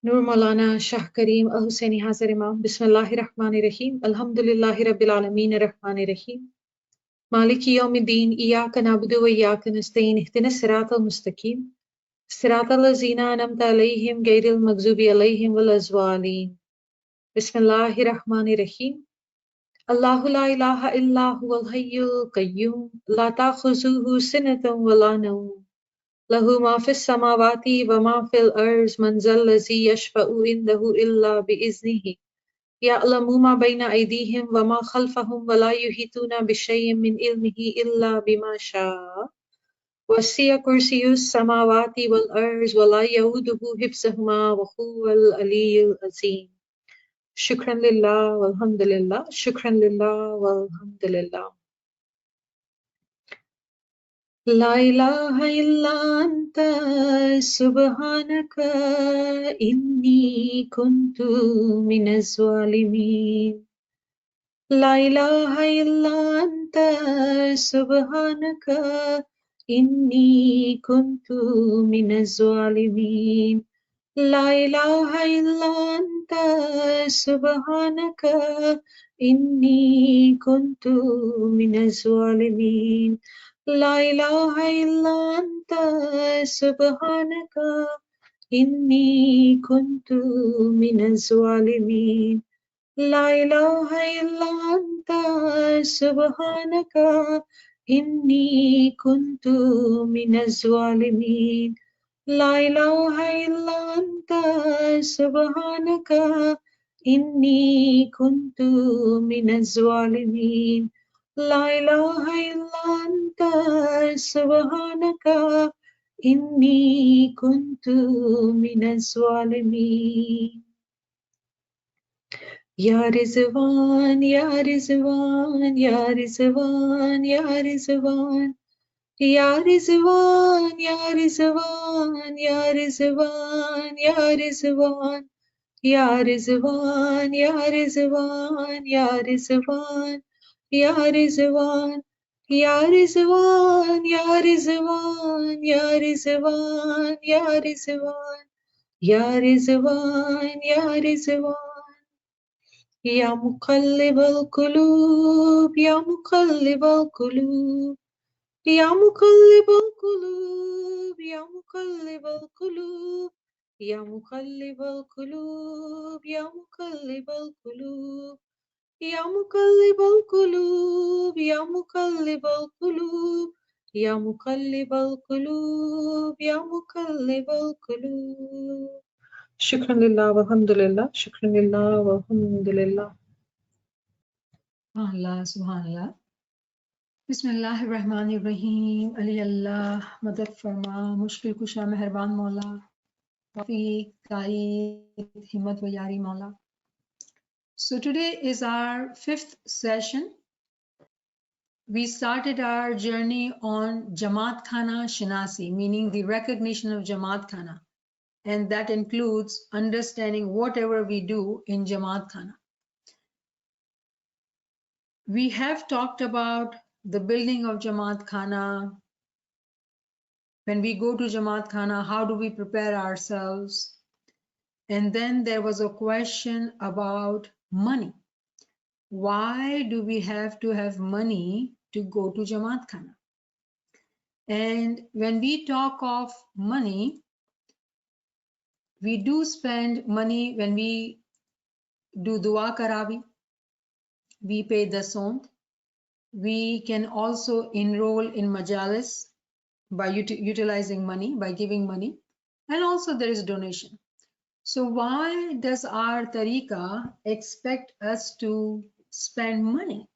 نور مولانا شاہ کریم الحسینی حاضر امام. بسم اللہ الرحمن الرحیم. الحمد للہ رب العالمین الرحمن الرحیم مالک یوم الدین. ایاک نعبد و ایاک نستعین. اہدنا الصراط المستقیم صراط الذین انعمت علیہم غیر المغضوب علیہم ولا الضالین. بسم اللہ الرحمن الرحیم. اللہ لا الہ الا هو الحی القیوم لا تأخذہ سنۃ ولا نوم له ما في السماوات وما في الأرض من ذا الذي يشفع عنده إلا بإذنه يعلم ما بين أيديهم وما خلفهم ولا يحيطون بشيء من علمه إلا بما شاء وسع كرسي السماوات والأرض ولا يؤوده حفظهما وهو العلي العظيم. شكرا لله والحمد لله. شكرا لله والحمد لله. لا الہ الا انت سبحانک انی کنت من الظالمین. لا الہ الا انت سبحانک انی کنت من الظالمین. لا الہ الا انت سبحانک انی کنت من الظالمین. لا الہ الا انت سبحانک انی کنت من الظالمین. لا الہ الا انت سبحانک انی کنت من الظالمین. لا الہ الا انت سبحانک انی کنت من الظالمین. لا الہ الا انت سبحانک انی کنت من الظالمین. یا رضوان یا رضوان یا رضوان یا رضوان یا رضوان یا رضوان یا رضوان یا رضوان یا رضوان یا رضوان یا رضوان یا رضوان یا رضوان یا رضوان یا رضوان یا رضوان یا رضوان یا رضوان. یا مقلب القلوب یا مقلب القلوب یا مقلب القلوب یا مقلب القلوب یا مقلب القلوب یا مقلب القلوب یا مقلب القلوب یا مقلب القلوب یا مقلب القلوب یا مقلب القلوب. شکرا للہ والحمد للہ. شکرا للہ والحمد للہ. سبحان اللہ سبحان اللہ. بسم اللہ الرحمن الرحیم. علی اللہ مدد فرما، مشکل کشا مہربان مولا، توفیق تائید ہمت و یاری مولا. So today is our 5th session. We started our journey on Jamaat Khana Shinasi, meaning the recognition of Jamaat Khana. And that includes understanding whatever we do in Jamaat Khana. We have talked about the building of Jamaat Khana. When we go to Jamaat Khana, how do we prepare ourselves? And then there was a question about money. Why do we have to have money to go to Jamaat Khana? And when we talk of money, we do spend money when we do dua karavi, we pay Dasond. We can also enroll in majalis by utilizing money, by giving money, and also there is donation. So why does our tariqa expect us to spend money?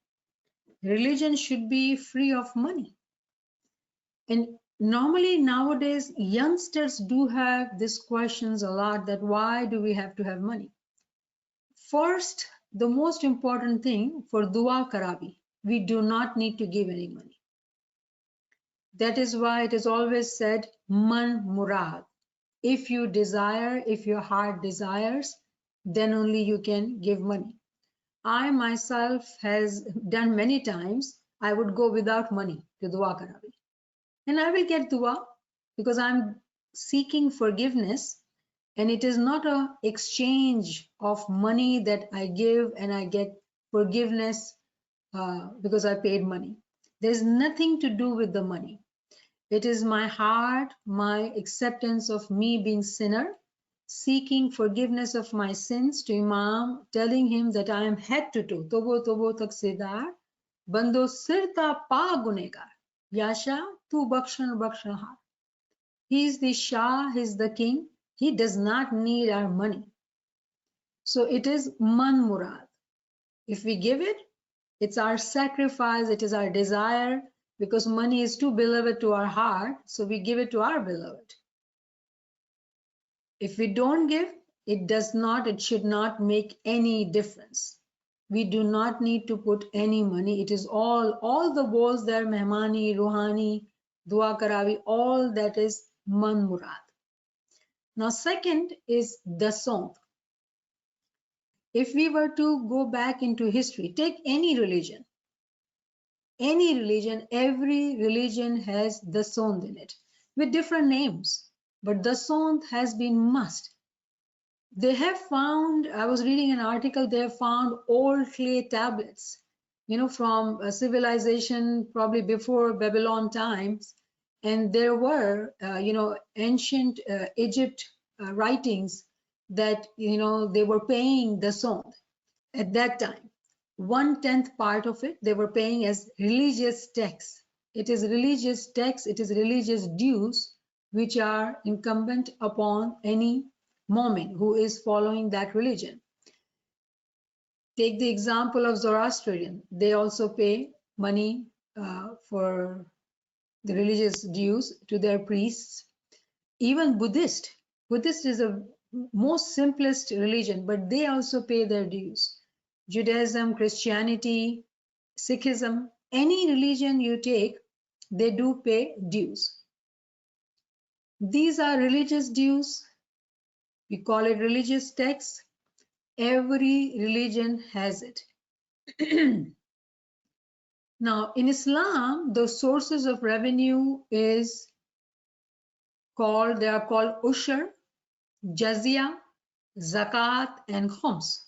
Religion should be free of money. And normally nowadays, youngsters do have these questions a lot, that why do we have to have money? First, the most important thing for dua karabi, we do not need to give any money. That is why it is always said, man murad. If you desire, if your heart desires, then only you can give money. I myself has done many times, I would go without money to dua karabi. And I will get dua because I'm seeking forgiveness. And it is not an exchange of money that I give and I get forgiveness because I paid money. There's nothing to do with the money. It is my heart, my acceptance of me being sinner, seeking forgiveness of my sins to Imam, telling him that I am head to toe, tobo tobo taksidar, bando sirta pa gunegar, Yasha tu bakshan bakshanhar. He is the Shah, he is the king. He does not need our money. So it is man murad. If we give it, it's our sacrifice, it is our desire, because money is too beloved to our heart, so we give it to our beloved. If we don't give, it should not make any difference. We do not need to put any money. It is all the walls there, mehmani, ruhani, dua karavi, all that is man murad. Now, second is Dasond. If we were to go back into history, take any religion, every religion has Dasond in it with different names, but Dasond has been must. They have found, I was reading an article, they have found old clay tablets, from a civilization probably before Babylon times. And there were, ancient Egypt writings that, they were paying Dasond at that time. 1/10 part of it, they were paying as religious tax. It is religious tax, it is religious dues, which are incumbent upon any Momin who is following that religion. Take the example of Zoroastrian. They also pay money for the religious dues to their priests. Even Buddhist is a most simplest religion, but they also pay their dues. Judaism, Christianity, Sikhism, any religion you take, they do pay dues. These are religious dues. We call it religious tax. Every religion has it. Now, in Islam, the sources of revenue they are called ushur, jazya, zakat, and khums.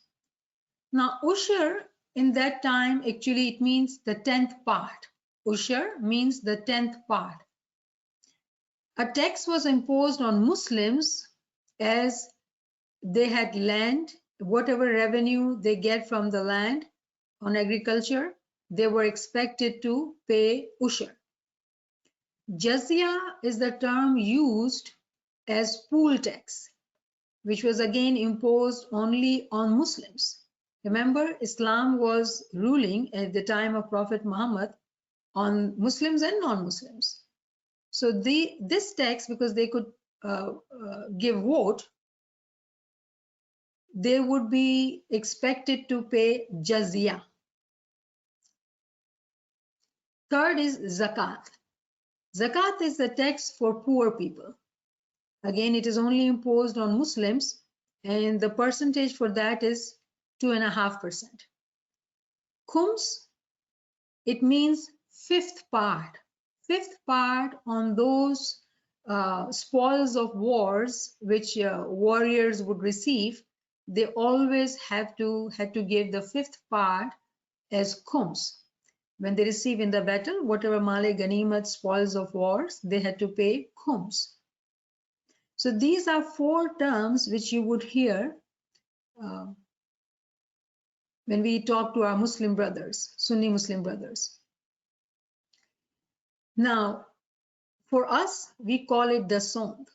Now, ushur in that time, actually, it means the 10th part. Ushur means the 10th part. A tax was imposed on Muslims as they had land, whatever revenue they get from the land on agriculture, they were expected to pay ushur. Jazya is the term used as pool tax, which was again imposed only on Muslims. Remember, Islam was ruling at the time of Prophet Muhammad on Muslims and non-Muslims. So this tax, because they could give vote, they would be expected to pay jazya. Third is zakat. Zakat is the tax for poor people. Again, it is only imposed on Muslims, and the percentage for that is 2.5%. Khums, it means 5th part. 5th part on those spoils of wars which warriors would receive. They always had to give the 5th part as khums. When they receive in the battle, whatever male ganimat, spoils of wars, they had to pay khums. So these are 4 terms which you would hear when we talk to our Muslim brothers, Sunni Muslim brothers. Now, for us, we call it Dasond.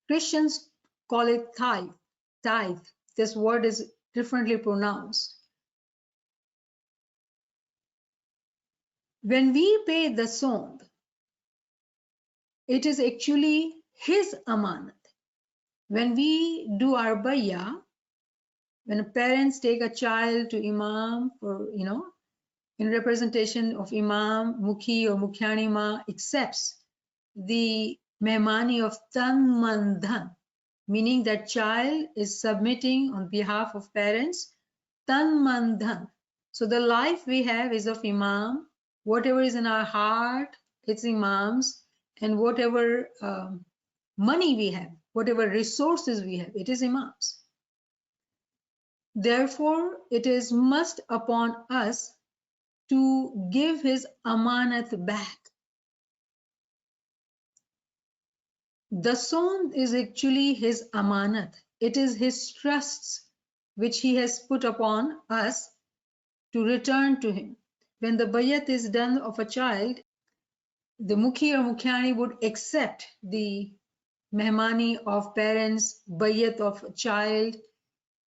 Christians call it tithe. This word is differently pronounced. When we pay Dasond, it is actually his amanat. When we do our bayah, when parents take a child to Imam for, in representation of Imam, Mukhi or Mukhyani Ma accepts the mehmani of tan man dhan, meaning that child is submitting on behalf of parents, tan man dhan. So the life we have is of Imam, whatever is in our heart, it's Imam's, and whatever money we have, whatever resources we have, it is Imams. Therefore, it is must upon us to give his amanat back. Dasond is actually his amanat. It is his trusts which he has put upon us to return to him. When the bayat is done of a child, the mukhi or mukhyani would accept the mehmani of parents, bayat of a child,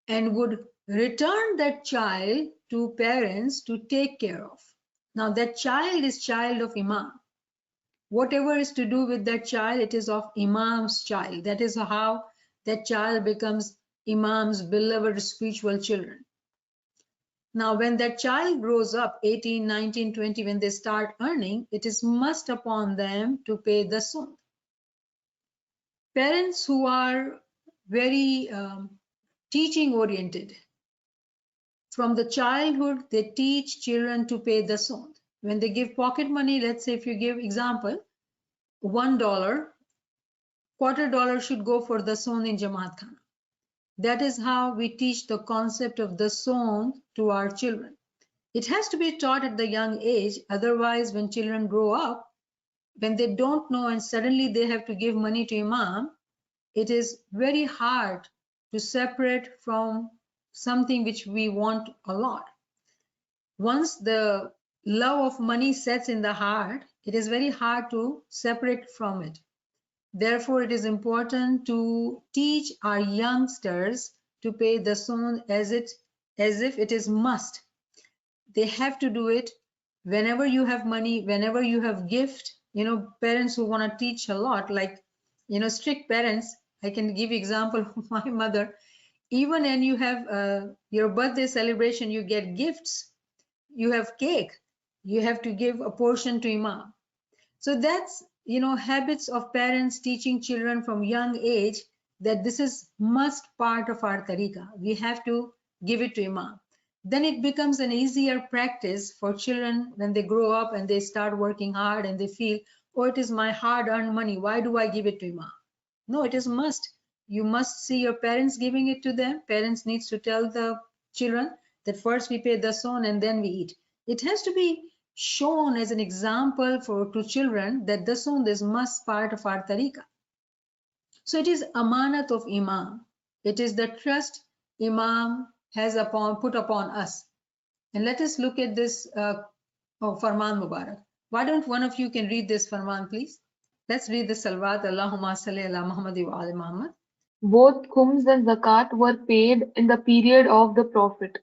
and would return that child to parents to take care of. Now that child is child of Imam. Whatever is to do with that child, it is of Imam's child. That is how that child becomes Imam's beloved spiritual children. Now, when that child grows up, 18, 19, 20, when they start earning, it is must upon them to pay the dasond. Parents who are very teaching oriented, from the childhood, they teach children to pay the dasond. When they give pocket money, let's say if you give example, $1, $25 should go for the dasond in Jamaat Khana. That is how we teach the concept of the dasond to our children. It has to be taught at the young age. Otherwise, when children grow up, when they don't know and suddenly they have to give money to Imam, it is very hard to separate from something which we want a lot. Once the love of money sets in the heart, it is very hard to separate from it. Therefore, it is important to teach our youngsters to pay the dasond as if it is must. They have to do it whenever you have money, whenever you have gift. You know, parents who want to teach a lot, like, you know, strict parents. I can give example of my mother. Even when you have your birthday celebration, you get gifts, you have cake, you have to give a portion to Imam. So that's, you know, habits of parents teaching children from young age that this is must part of our tariqah. We have to give it to Imam. Then it becomes an easier practice for children when they grow up and they start working hard and they feel, oh, it is my hard-earned money. Why do I give it to Imam? No, it is must. You must see your parents giving it to them. Parents needs to tell the children that first we pay the dasond and then we eat. It has to be shown as an example to children that the dasond is must part of our tariqah. So it is amanat of Imam. It is the trust Imam has put upon us. And let us look at this Farman Mubarak. Why don't one of you can read this Farman, please? Let's read the Salawat, Allahumma salli ala Muhammad wa ali Muhammad. Both khums and zakat were paid in the period of the Prophet.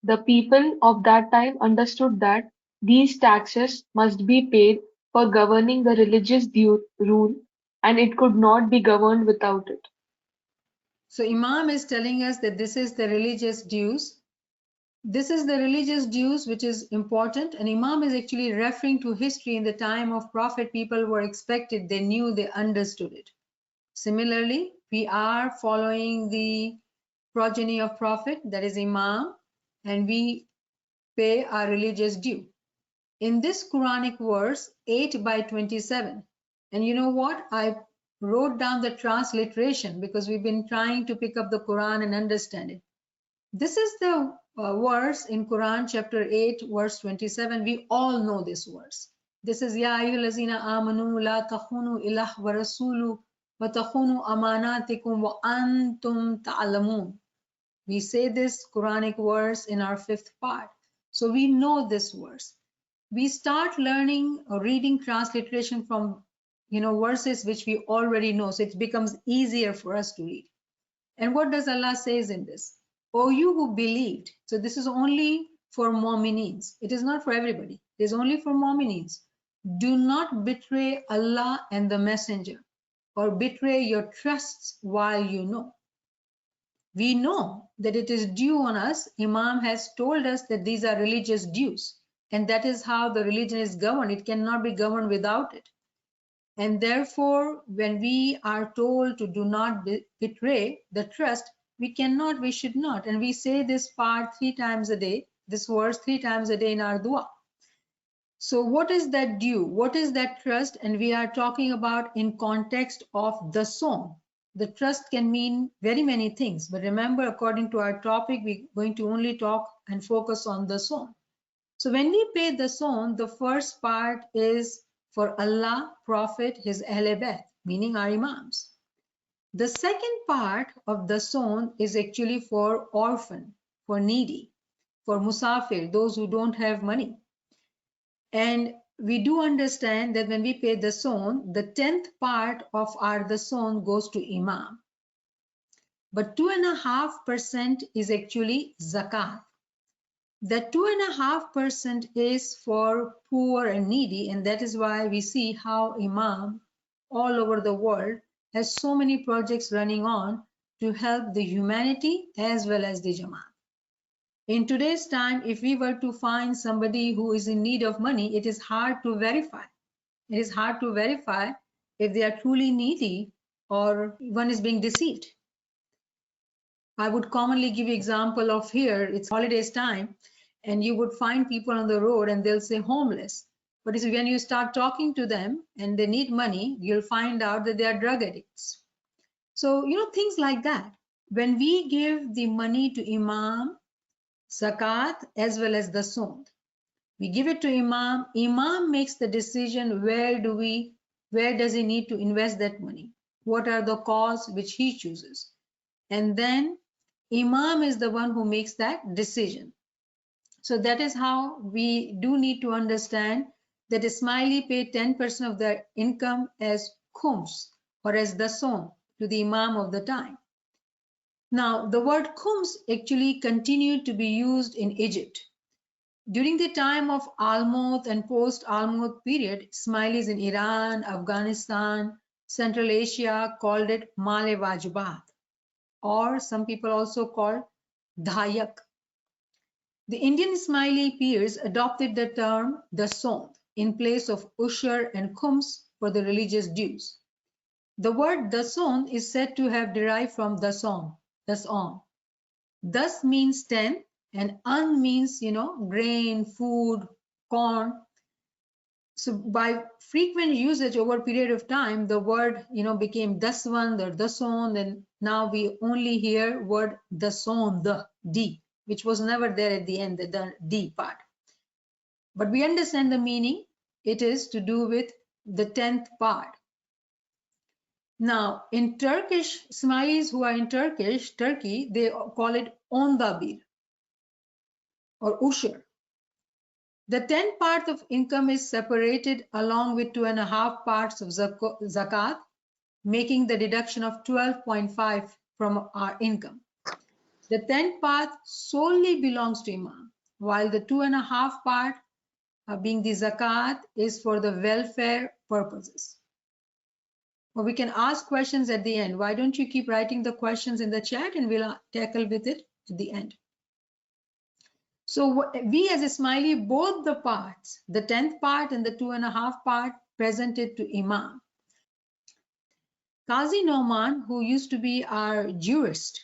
The people of that time understood that these taxes must be paid for governing the religious rule, and it could not be governed without it. So Imam is telling us that this is the religious dues. This is the religious dues which is important, and Imam is actually referring to history. In the time of Prophet, people were expected, they knew, they understood it. Similarly, we are following the progeny of Prophet, that is Imam, and we pay our religious due. In this Quranic verse, 8/27, and you know what? I wrote down the transliteration because we've been trying to pick up the Quran and understand it. This is the verse in Quran chapter 8 verse 27. We all know this verse. This is Ya ayyuhallazina amanu la takhunu ilah wa rasulu wa takhunu amanatikum wa antum ta'lamun. We say this Quranic verse in our fifth part. So we know this verse. We start learning or reading transliteration from, you know, verses which we already know. So it becomes easier for us to read. And what does Allah says in this? O you who believed. So this is only for mu'minins. It is not for everybody. It is only for mu'minins. Do not betray Allah and the messenger, or betray your trusts while you know. We know that it is due on us. Imam has told us that these are religious dues, and that is how the religion is governed. It cannot be governed without it. And therefore, when we are told to do not betray the trust, we cannot, we should not. And we say this part 3 times a day, this verse 3 times a day in our dua. So what is that due? What is that trust? And we are talking about in context of the song. The trust can mean very many things, but remember, according to our topic, we're going to only talk and focus on dasond. So when we pay dasond, the first part is for Allah, Prophet, His Ahl-e-Bayt, meaning our Imams. The second part of dasond is actually for orphan, for needy, for musafir, those who don't have money. And we do understand that when we pay dasond, the 10th part of our dasond goes to Imam. But 2.5% is actually zakat. That 2.5% is for poor and needy, and that is why we see how Imam all over the world has so many projects running on to help the humanity as well as the Jamaat. In today's time, if we were to find somebody who is in need of money, it is hard to verify. It is hard to verify if they are truly needy or one is being deceived. I would commonly give you example of here, it's holidays time, and you would find people on the road and they'll say homeless. But when you start talking to them and they need money, you'll find out that they are drug addicts. So, things like that. When we give the money to Imam, zakat, as well as dasond, we give it to Imam. Imam makes the decision where does he need to invest that money? What are the cause which he chooses? And then Imam is the one who makes that decision. So that is how we do need to understand that Ismaili pay 10% of their income as khums or as dasond to the Imam of the time. Now, the word khums actually continued to be used in Egypt. During the time of Almoth and post-Almoth period, Ismailis in Iran, Afghanistan, Central Asia called it male wajbat, or some people also call dhayak. The Indian Ismaili peers adopted the term dasond in place of ushur and khums for the religious dues. The word dasond is said to have derived from dasond. Das means 10 and an means, grain, food, corn. So by frequent usage over a period of time, the word, became daswand or dasond, and now we only hear word dasond, the D, which was never there at the end, the D part. But we understand the meaning. It is to do with the 10th part. Now, in Turkish, Ismailis who are in Turkey, they call it ondabir or ushur. The 10th part of income is separated along with 2.5 parts of zakat, making the deduction of 12.5 from our income. The 10th part solely belongs to Imam, while the 2.5 part, being the zakat, is for the welfare purposes. Well, we can ask questions at the end. Why don't you keep writing the questions in the chat and we'll tackle with it at the end. So we as Ismaili, both the parts, the 10th part and the 2.5 part, presented to Imam. Qazi Noman, who used to be our jurist,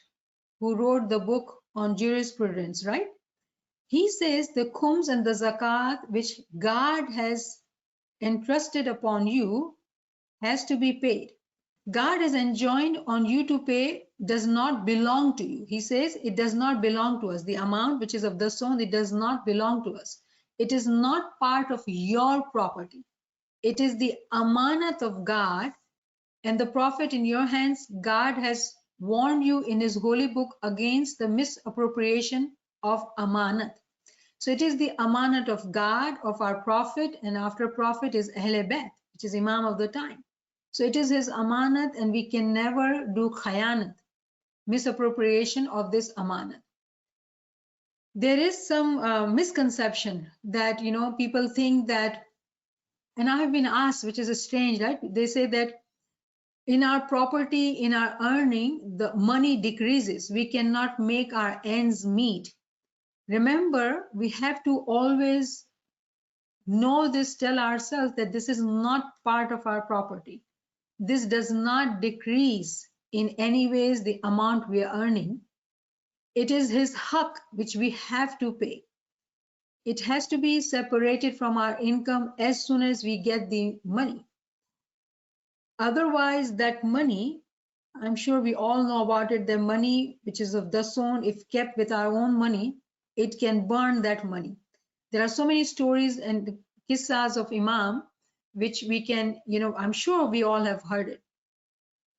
who wrote the book on jurisprudence, right? He says the khums and the zakat which God has entrusted upon you has to be paid. God has enjoined on you to pay does not belong to you. He says it does not belong to us. The amount which is of dasond, it does not belong to us. It is not part of your property. It is the amanat of God and the Prophet in your hands. God has warned you in his holy book against the misappropriation of amanat. So it is the amanat of God, of our Prophet, and after Prophet is Ahl-e-Bayt, which is Imam of the time. So it is his amanat, and we can never do khayanat, misappropriation of this amanat. There is some misconception that, people think that, and I have been asked, which is strange, right? They say that in our property, in our earning, the money decreases. We cannot make our ends meet. Remember, we have to always know this, tell ourselves that this is not part of our property. This does not decrease in any ways the amount we are earning. It is his haq which we have to pay. It has to be separated from our income as soon as we get the money. Otherwise, that money I'm sure we all know about it. The money, which is of Dasond, if kept with our own money, it can burn that money. There are so many stories and kissas of Imam, which we can, I'm sure we all have heard it.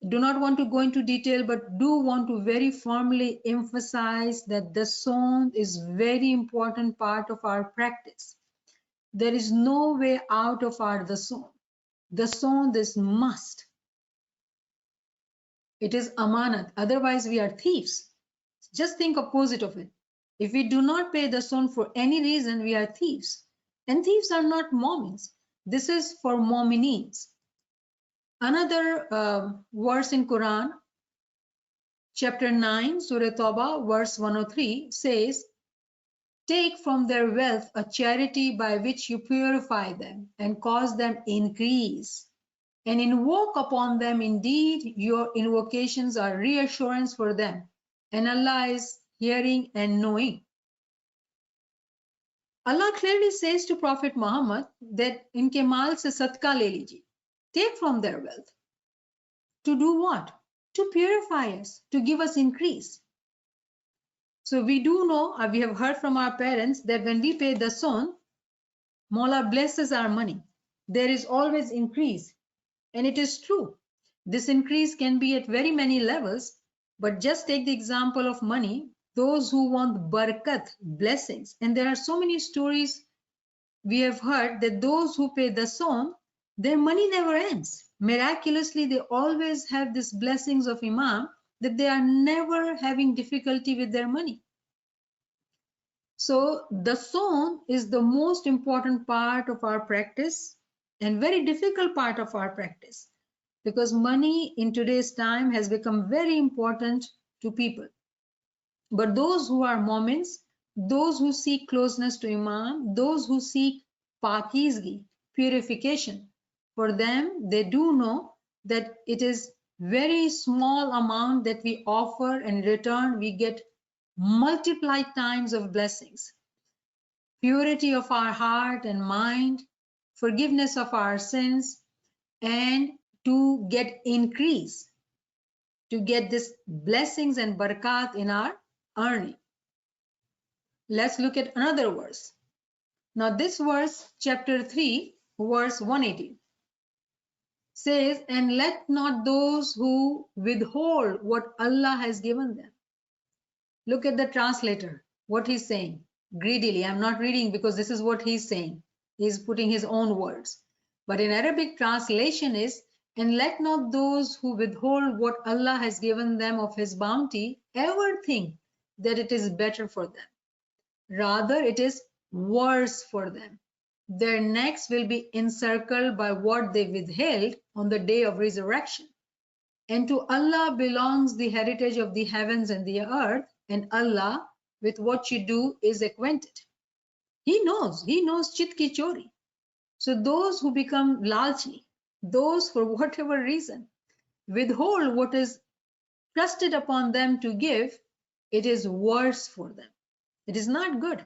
Do not want to go into detail, but do want to very firmly emphasize that Dasond is very important part of our practice. There is no way out of our Dasond. Dasond is must. It is amanat, otherwise we are thieves. Just think opposite of it. If we do not pay Dasond for any reason, we are thieves. And thieves are not Momins. This is for Mominines. Another verse in Quran, chapter 9, Surah Tawbah, verse 103 says, take from their wealth a charity by which you purify them and cause them increase. And invoke upon them, indeed, your invocations are reassurance for them. And Allah is hearing and knowing. Allah clearly says to Prophet Muhammad that inke maal se sadqa le lijiye. Take from their wealth. To do what? To purify us, to give us increase. So we do know, we have heard from our parents that when we pay Dasond, Mawla blesses our money. There is always increase. And it is true. This increase can be at very many levels, but just take the example of money. Those who want barakat, blessings, and there are so many stories we have heard that those who pay Dasond, their money never ends. Miraculously, they always have these blessings of Imam that they are never having difficulty with their money. So Dasond is the most important part of our practice and very difficult part of our practice, because money in today's time has become very important to people. But those who are Momins, those who seek closeness to Imam, those who seek pakizgi, purification, for them, they do know that it is very small amount that we offer, and in return we get multiplied times of blessings. Purity of our heart and mind, forgiveness of our sins, and to get increase, to get this blessings and barakat in our earning. Let's look at another verse. Now this verse, chapter 3, verse 180, says, and let not those who withhold what Allah has given them. Look at the translator, what he's saying. Greedily, I'm not reading because this is what he's saying. He's putting his own words. But in Arabic translation is, and let not those who withhold what Allah has given them of his bounty ever think that it is better for them. Rather, it is worse for them. Their necks will be encircled by what they withheld on the day of resurrection. And to Allah belongs the heritage of the heavens and the earth, and Allah with what you do is acquainted. He knows chit ki chori. So those who become lalchi, those for whatever reason, withhold what is trusted upon them to give, it is worse for them. It is not good.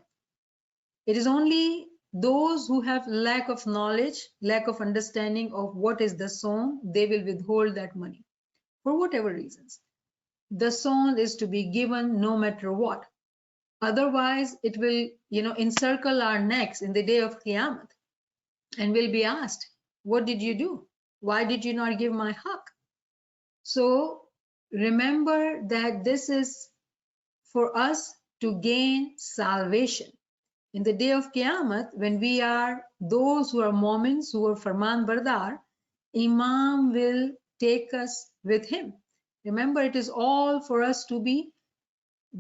It is only those who have lack of knowledge, lack of understanding of what is Dasond, they will withhold that money for whatever reasons. Dasond is to be given no matter what. Otherwise, it will, encircle our necks in the day of Qiyamah, and will be asked, what did you do? Why did you not give my haqq? So remember that this is for us to gain salvation. In the day of Qiyamah, when we are those who are Momins, who are Farman Bardar, Imam will take us with him. Remember, it is all for us to be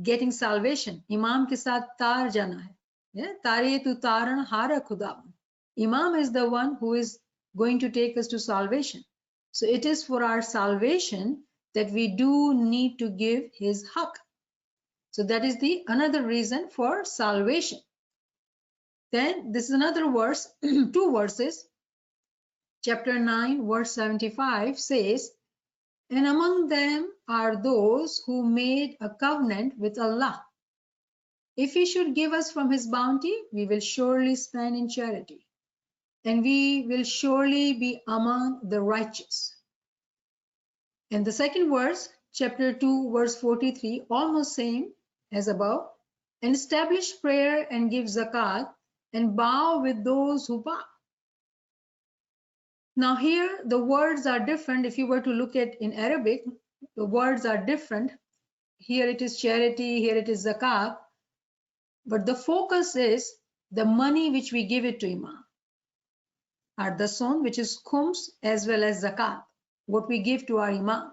getting salvation. Imam ke saath tar jana hai. Tare tu taran hara khudavan. Imam is the one who is going to take us to salvation. So it is for our salvation that we do need to give his haqq. So that is the another reason for salvation. Then this is another verse, two verses. Chapter 9, verse 75 says, and among them are those who made a covenant with Allah. If he should give us from his bounty, we will surely spend in charity, and we will surely be among the righteous. And the second verse, chapter 2, verse 43, almost same as above. And establish prayer and give zakat and bow with those who bow. Now here the words are different. If you were to look at in Arabic, the words are different. Here it is charity, here it is zakat. But the focus is the money which we give it to Imam. Our Dasond, which is khums as well as zakat, what we give to our Imam.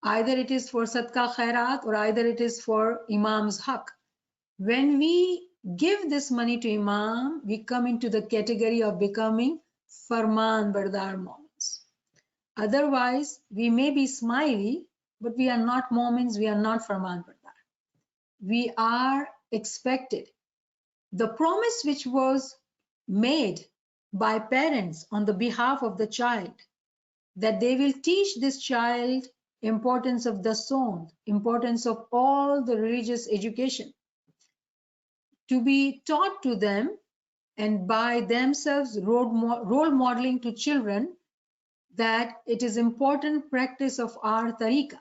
Either it is for sadqa khairat or either it is for Imam's haq. When we give this money to Imam, we come into the category of becoming farman bardar moments. Otherwise, we may be smiley, but we are not moments, we are not farman bardar. We are expected. The promise which was made by parents on the behalf of the child, that they will teach this child importance of the Dasond, importance of all the religious education, to be taught to them and by themselves role modeling to children that it is important practice of our tariqah.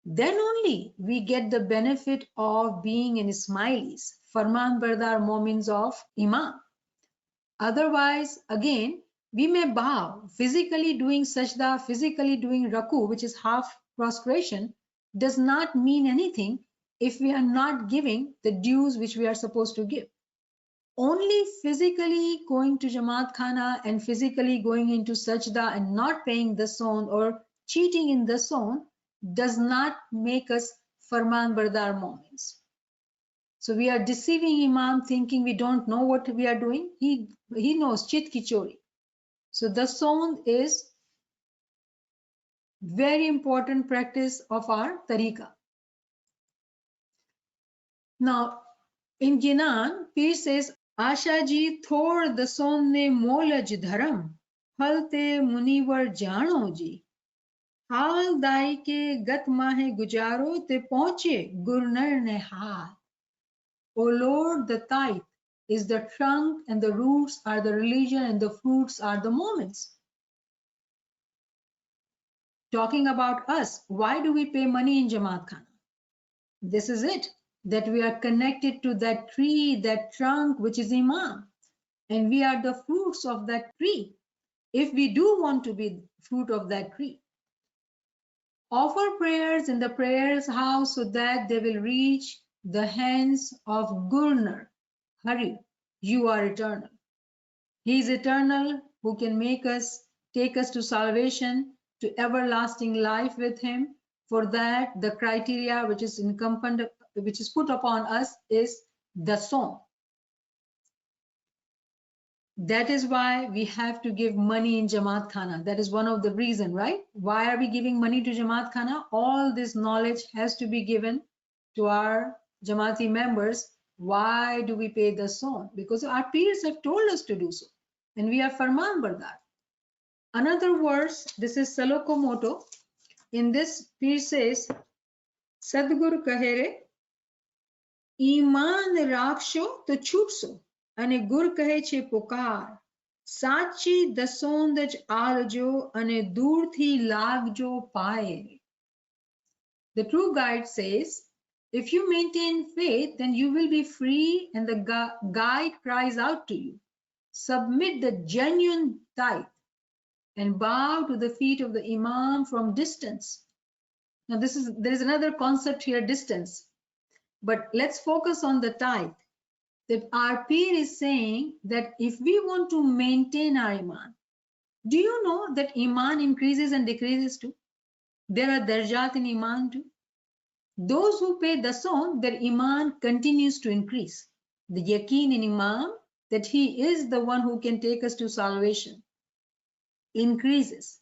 Then only we get the benefit of being in Ismailis, Farman Bardar moments of Imam. Otherwise, again, we may bow, physically doing sajda, physically doing raku, which is half prostration, does not mean anything if we are not giving the dues which we are supposed to give. Only physically going to Jamaat Khana and physically going into sajda and not paying the Dasond or cheating in the Dasond does not make us Farman Bardar moments. So we are deceiving Imam thinking we don't know what we are doing. He knows chit ki chori. So the Dasond is very important practice of our tariqah. Now in Ginan, Pir says, Asha ji thor Dasond ne molaj dharam, halte munivar jano ji. हाल दाई के गत माहे गुजारो ते पहुंचे गुरनर ने हाथ. O Lord, the tithe is the trunk and the roots are the religion and the fruits are the moments. Talking about us, why do we pay money in Jamaat Khana? This is it, that we are connected to that tree, that trunk, which is Imam, and we are the fruits of that tree. If we do want to be fruit of that tree, offer prayers in the prayers house so that they will reach the hands of Gurnar. Hurry, you are eternal. He is eternal who can make us, take us to salvation, to everlasting life with him. For that, the criteria which is incumbent, which is put upon us is the Dasond. That is why we have to give money in Jamaat Khana. That is one of the reasons, right? Why are we giving money to Jamaat Khana? All this knowledge has to be given to our Jamaati members. Why do we pay the Dasond? Because our peers have told us to do so. And we are Farman Bardar. Another verse, this is Salokomoto. In this, Peer says, Sadgur kahere, Iman raksho to chupso. Ane gur kahe che pokar, sachi dasondaj aljo ane durthi lagjo paye. The true guide says, if you maintain faith, then you will be free, and the guide cries out to you, submit the genuine tithe and bow to the feet of the Imam from distance. Now there is another concept here, distance, but let's focus on the tithe. That our peer is saying that if we want to maintain our Iman, do you know that Iman increases and decreases too? There are darjat in Iman too. Those who pay Dasond, their Iman continues to increase. The yaqeen in Imam, that he is the one who can take us to salvation, increases.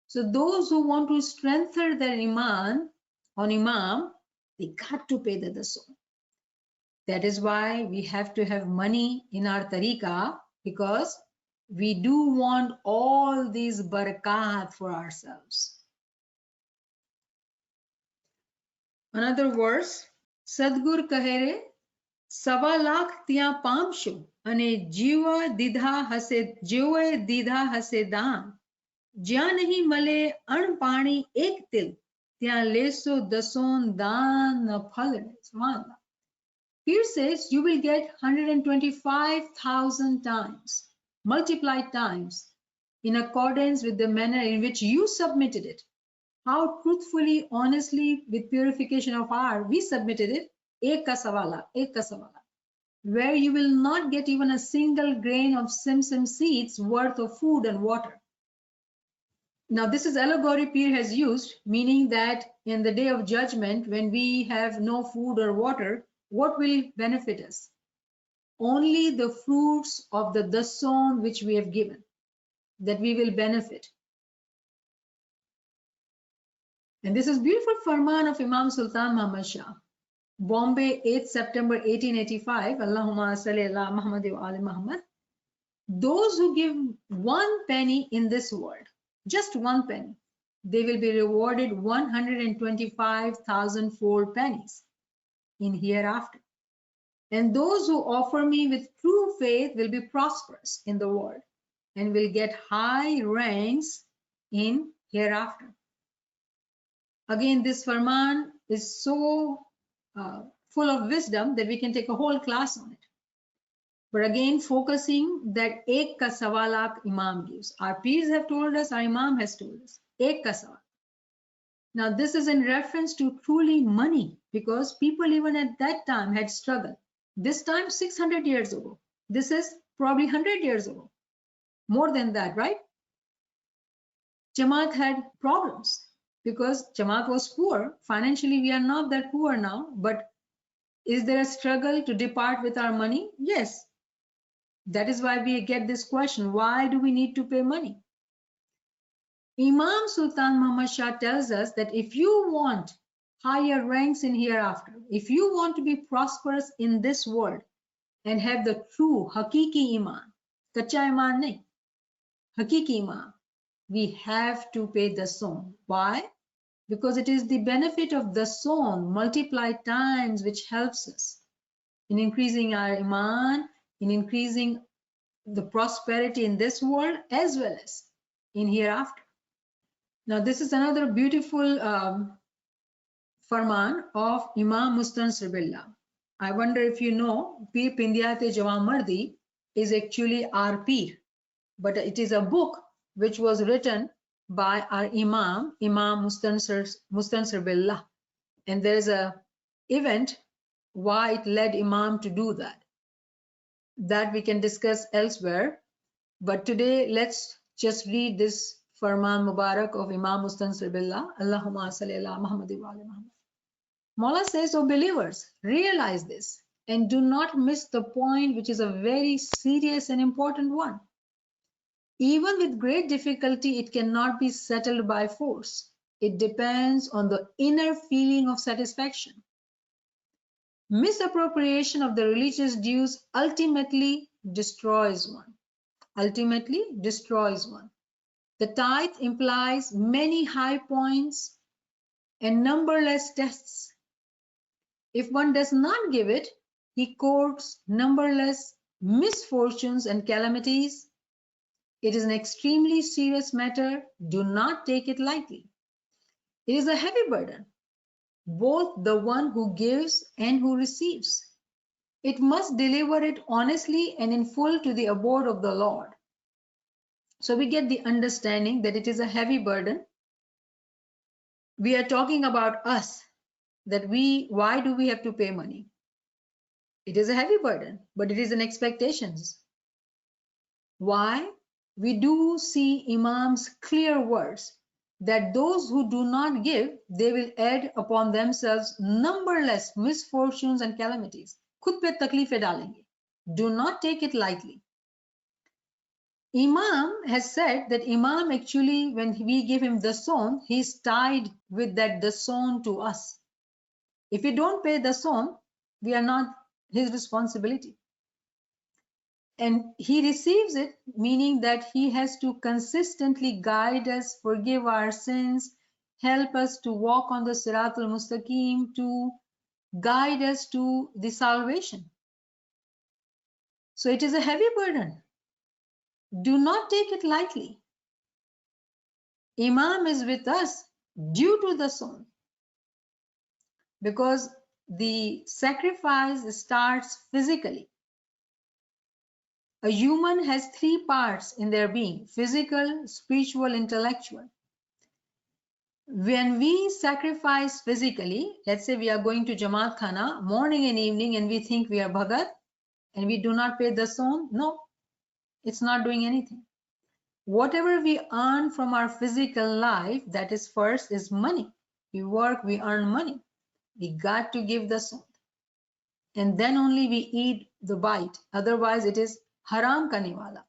So those who want to strengthen their Iman on Imam, they got to pay the Dasond. That is why we have to have money in our tariqah, because we do want all these barakat for ourselves. Another verse, Sadgur kahere, Sava lakh tiya pamsho, ane jiwa didha hase dan. જ્યાં નહીં મળે અણપાણી એક તિલ, ત્યાં લેશો દસોન દાન ન ફળ. Subhanallah. Here says you will get 125,000 times, multiplied times, in accordance with the manner in which you submitted it. How truthfully, honestly, with purification of heart, we submitted it. Ek ka sawala, where you will not get even a single grain of simsim seeds worth of food and water. Now, this is allegory Pir has used, meaning that in the day of judgment, when we have no food or water, what will benefit us? Only the fruits of the Dasond which we have given, that we will benefit. And this is beautiful farman of Imam Sultan Muhammad Shah. Bombay, 8th September 1885. Allahumma salli ala Muhammad wa ali Muhammad. Those who give 1 penny in this world, just 1 penny, they will be rewarded 125,000 fold pennies in hereafter. And those who offer me with true faith will be prosperous in the world and will get high ranks in hereafter. Again, this farman is so full of wisdom that we can take a whole class on it. But again, focusing that ek ka sawalak Imam gives. Our peers have told us, our Imam has told us, ek ka sawal. Now, this is in reference to truly money, because people even at that time had struggled. This time, 600 years ago. This is probably 100 years ago. More than that, right? Jamaat had problems because Jamaat was poor. Financially, we are not that poor now, but is there a struggle to depart with our money? Yes. That is why we get this question, why do we need to pay money? Imam Sultan Muhammad Shah tells us that if you want higher ranks in hereafter, if you want to be prosperous in this world and have the true Hakiki Iman, Kacha Iman nahi, Hakiki Iman, we have to pay Dasond. Why? Because it is the benefit of Dasond multiplied times which helps us in increasing our Iman, in increasing the prosperity in this world as well as in hereafter. Now, this is another beautiful farman of Imam Mustansir Billah. I wonder if you know, Pir Pindiyate Jawamardi is actually our Pir, but it is a book which was written by our Imam Mustansir Billah. And there is a event why it led Imam to do that. That we can discuss elsewhere. But today, let's just read this Farman Mubarak of Imam Mustansir Billah. Allahumma salli ala Muhammad wa ali Muhammad. Mawla says, "O believers, realize this and do not miss the point, which is a very serious and important one. Even with great difficulty, it cannot be settled by force. It depends on the inner feeling of satisfaction. Misappropriation of the religious dues ultimately destroys one. Ultimately destroys one. The tithe implies many high points and numberless tests. If one does not give it, he courts numberless misfortunes and calamities. It is an extremely serious matter. Do not take it lightly. It is a heavy burden, both the one who gives and who receives. It must deliver it honestly and in full to the abode of the Lord." So we get the understanding that it is a heavy burden. We are talking about us, that why do we have to pay money? It is a heavy burden, but it is an expectations. Why? We do see Imam's clear words that those who do not give, they will add upon themselves numberless misfortunes and calamities. Khud pe takleefein dalenge. Do not take it lightly. Imam has said that Imam actually, when we give him Dasond, he's tied with that Dasond to us. If we don't pay Dasond, we are not his responsibility. And he receives it, meaning that he has to consistently guide us, forgive our sins, help us to walk on the Sirat al-Mustaqim, to guide us to the salvation. So it is a heavy burden. Do not take it lightly. Imam is with us due to Dasond, because the sacrifice starts physically. A human has three parts in their being: physical, spiritual, intellectual. When we sacrifice physically, let's say we are going to Jamaat Khana morning and evening and we think we are Bhagat and we do not pay Dasond, no, it's not doing anything. Whatever we earn from our physical life, that is first is money. We work, we earn money. We got to give Dasond. And then only we eat the bite. Otherwise it is haram kane wala.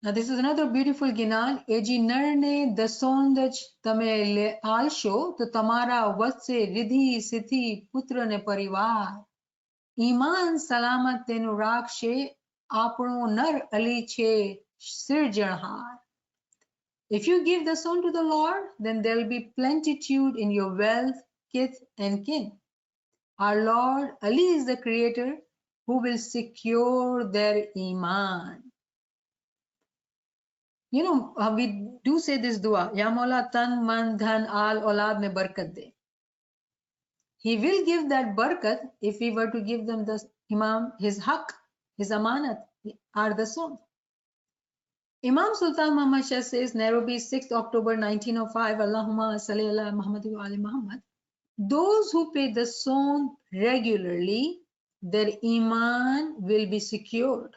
Now this is another beautiful ginan. Eji narne dasondaj tame le alsho to tamara vatse ridhi sithi putra ne parivar. Iman salamat tenu rakshe apno nar ali che sirjanhar. If you give Dasond to the Lord, then there will be plenitude in your wealth, kith and kin. Our Lord Ali is the creator who will secure their iman. You know, we do say this dua, Ya Mawla tan man dhan al aulad mein barakat de. He will give that barakat if we were to give them the Imam his haq, his amanat, or Dasond. Imam Sultan Muhammad Shah says, Nairobi, 6th October 1905, Allahumma salli ala Muhammad wa ali Muhammad. Those who pay Dasond regularly, their iman will be secured.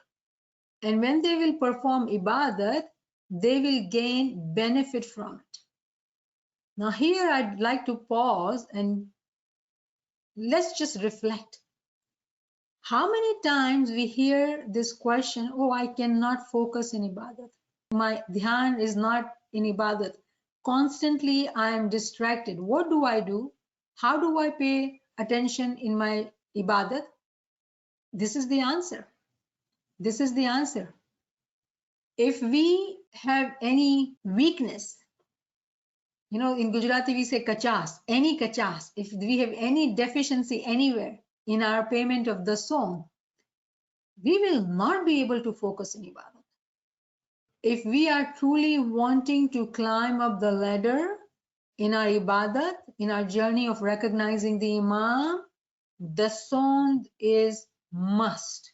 And when they will perform ibadat, they will gain benefit from it. Now here I'd like to pause and let's just reflect. How many times we hear this question, oh, I cannot focus in ibadat. My dhyan is not in ibadat. Constantly I am distracted. What do I do? How do I pay attention in my ibadat? This is the answer. This is the answer. If we have any weakness, you know, in Gujarati we say kachas, any kachas. If we have any deficiency anywhere in our payment of Dasond, we will not be able to focus in ibadat. If we are truly wanting to climb up the ladder in our ibadat, in our journey of recognizing the Imam, Dasond is must.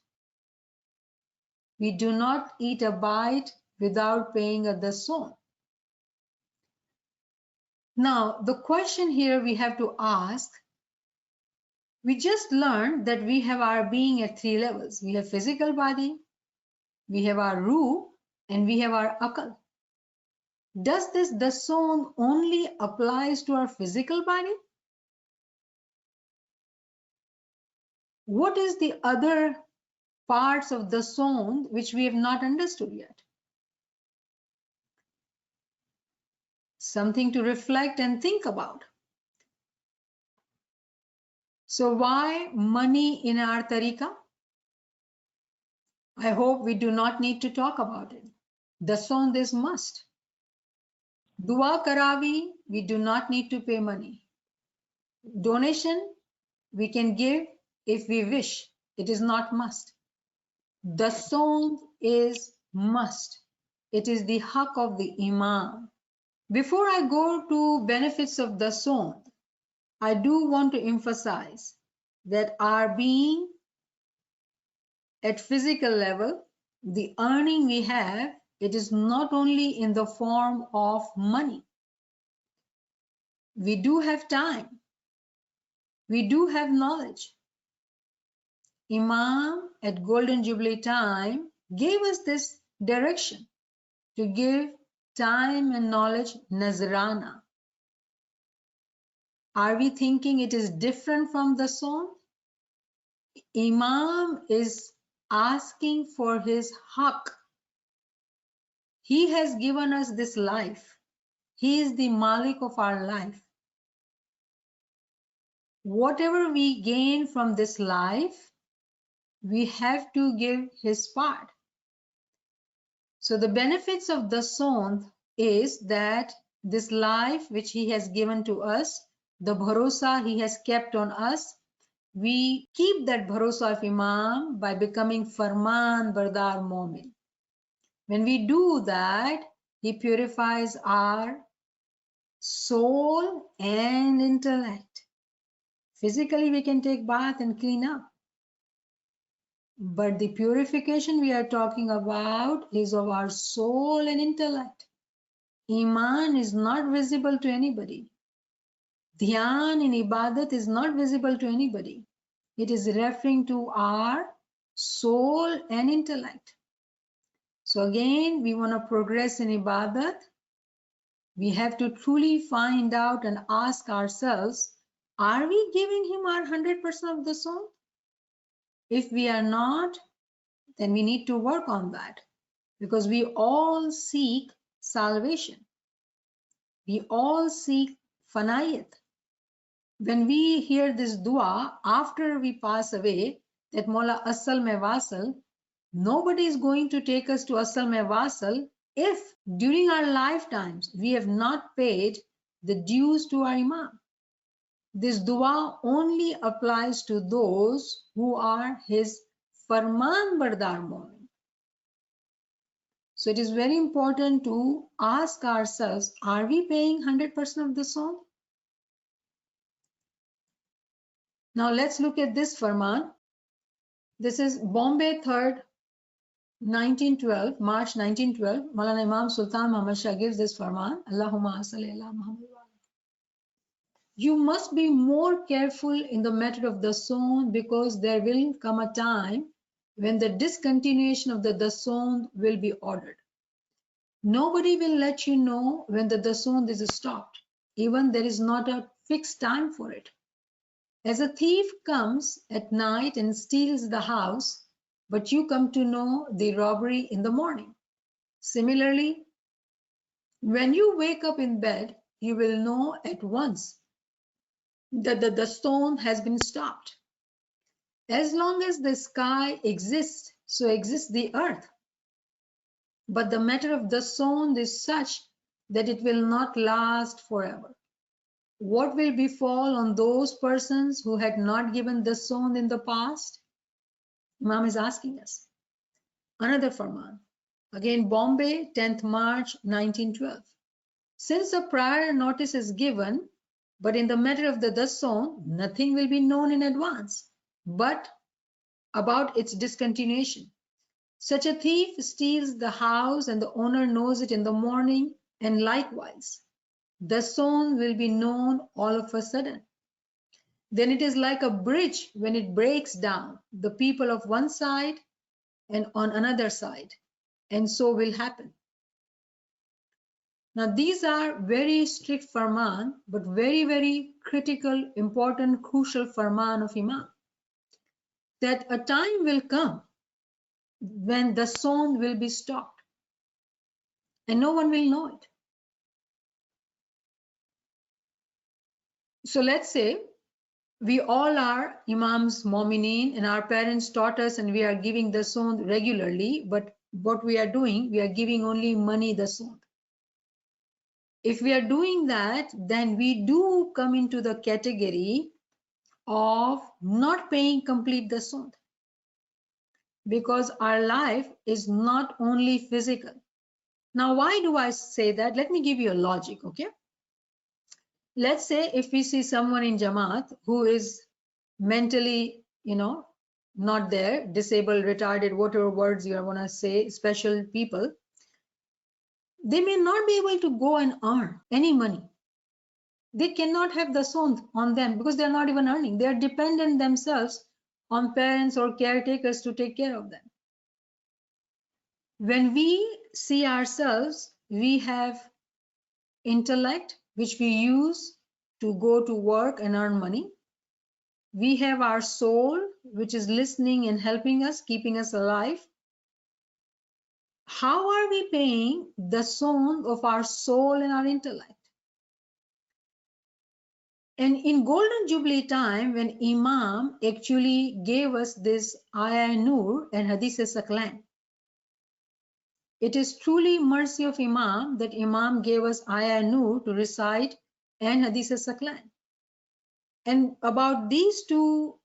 We do not eat a bite without paying a Dasond. Now, the question here we have to ask, we just learned that we have our being at three levels. We have physical body, we have our ruh, and we have our akal. Does this Dasond only applies to our physical body? What is the other parts of Dasond which we have not understood yet? Something to reflect and think about. So why money in our tariqah? I hope we do not need to talk about it. Dasond is must. Dua karavi, we do not need to pay money. Donation, we can give if we wish. It is not must. Dasond is must. It is the haq of the Imam. Before I go to benefits of Dasond, I do want to emphasize that our being at physical level, the earning we have, it is not only in the form of money. We do have time. We do have knowledge. Imam at Golden Jubilee time gave us this direction to give time and knowledge Nazrana. Are we thinking it is different from Dasond? Imam is asking for his haq. He has given us this life. He is the Malik of our life. Whatever we gain from this life, we have to give his part. So the benefits of Dasond is that this life which he has given to us, the bharosa he has kept on us, we keep that bharosa of Imam by becoming Farman Bardar Momin. When we do that, He purifies our soul and intellect. Physically, we can take bath and clean up. But the purification we are talking about is of our soul and intellect. Iman is not visible to anybody. Dhyan in ibadat is not visible to anybody. It is referring to our soul and intellect. So again, we want to progress in ibadat. We have to truly find out and ask ourselves, are we giving him our 100% of the soul? If we are not, then we need to work on that, because we all seek salvation. We all seek fanayat. When we hear this dua after we pass away, that Mola Asal Mein Wasal, nobody is going to take us to Asal Mein Wasal if during our lifetimes we have not paid the dues to our Imam. This dua only applies to those who are his Farman Bardar Mu'min. So it is very important to ask ourselves, are we paying 100% of the soul? Now let's look at this Farman. This is Bombay 3rd, 1912, March 1912. Maulana Imam Sultan Muhammad Shah gives this Farman. Allahumma salli ala Muhammad. You must be more careful in the matter of the Dasond, because there will come a time when the discontinuation of the Dasond will be ordered. Nobody will let you know when the Dasond is stopped. Even there is not a fixed time for it. As a thief comes at night and steals the house, but you come to know the robbery in the morning. Similarly, when you wake up in bed, you will know at once that the Dasond has been stopped. As long as the sky exists, so exists the earth. But the matter of Dasond is such that it will not last forever. What will befall on those persons who had not given Dasond in the past? Imam is asking us. Another Farman. Again, Bombay, 10th March 1912. Since a prior notice is given, but in the matter of the Dasond, nothing will be known in advance, but about its discontinuation. Such a thief steals the house and the owner knows it in the morning, and likewise, Dasond will be known all of a sudden. Then it is like a bridge when it breaks down, the people of one side and on another side, and so will happen. Now these are very strict farman, but very, very critical, important, crucial farman of Imam. That a time will come when the Dasond will be stopped, and no one will know it. So let's say we all are Imams Momineen and our parents taught us and we are giving Dasond regularly, but what we are doing, we are giving only money Dasond. If we are doing that, then we do come into the category of not paying complete Dasond, because our life is not only physical. Now, why do I say that? Let me give you a logic, okay? Let's say if we see someone in Jamaat who is mentally, not there, disabled, retarded, whatever words you want to say, special people, they may not be able to go and earn any money. They cannot have Dasond on them because they're not even earning. They are dependent themselves on parents or caretakers to take care of them. When we see ourselves, we have intellect, which we use to go to work and earn money. We have our soul, which is listening and helping us, keeping us alive. How are we paying the Dasond of our soul and our intellect? And in Golden Jubilee time, when Imam actually gave us this Ayah Nur and Hadith Saklan, it is truly mercy of Imam that Imam gave us Ayah Nur to recite and Hadith Saklan. And about these two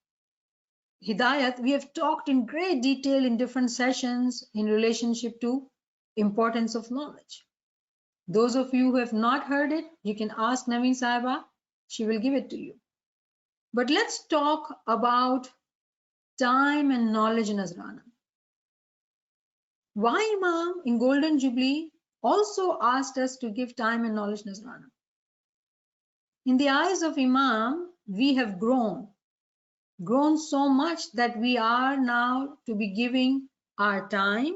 Hidayat, we have talked in great detail in different sessions in relationship to importance of knowledge. Those of you who have not heard it, you can ask Naveen Sahiba. She will give it to you. But let's talk about time and knowledge in Nazrana. Why Imam in Golden Jubilee also asked us to give time and knowledge in Nazrana? In the eyes of Imam, we have grown so much that we are now to be giving our time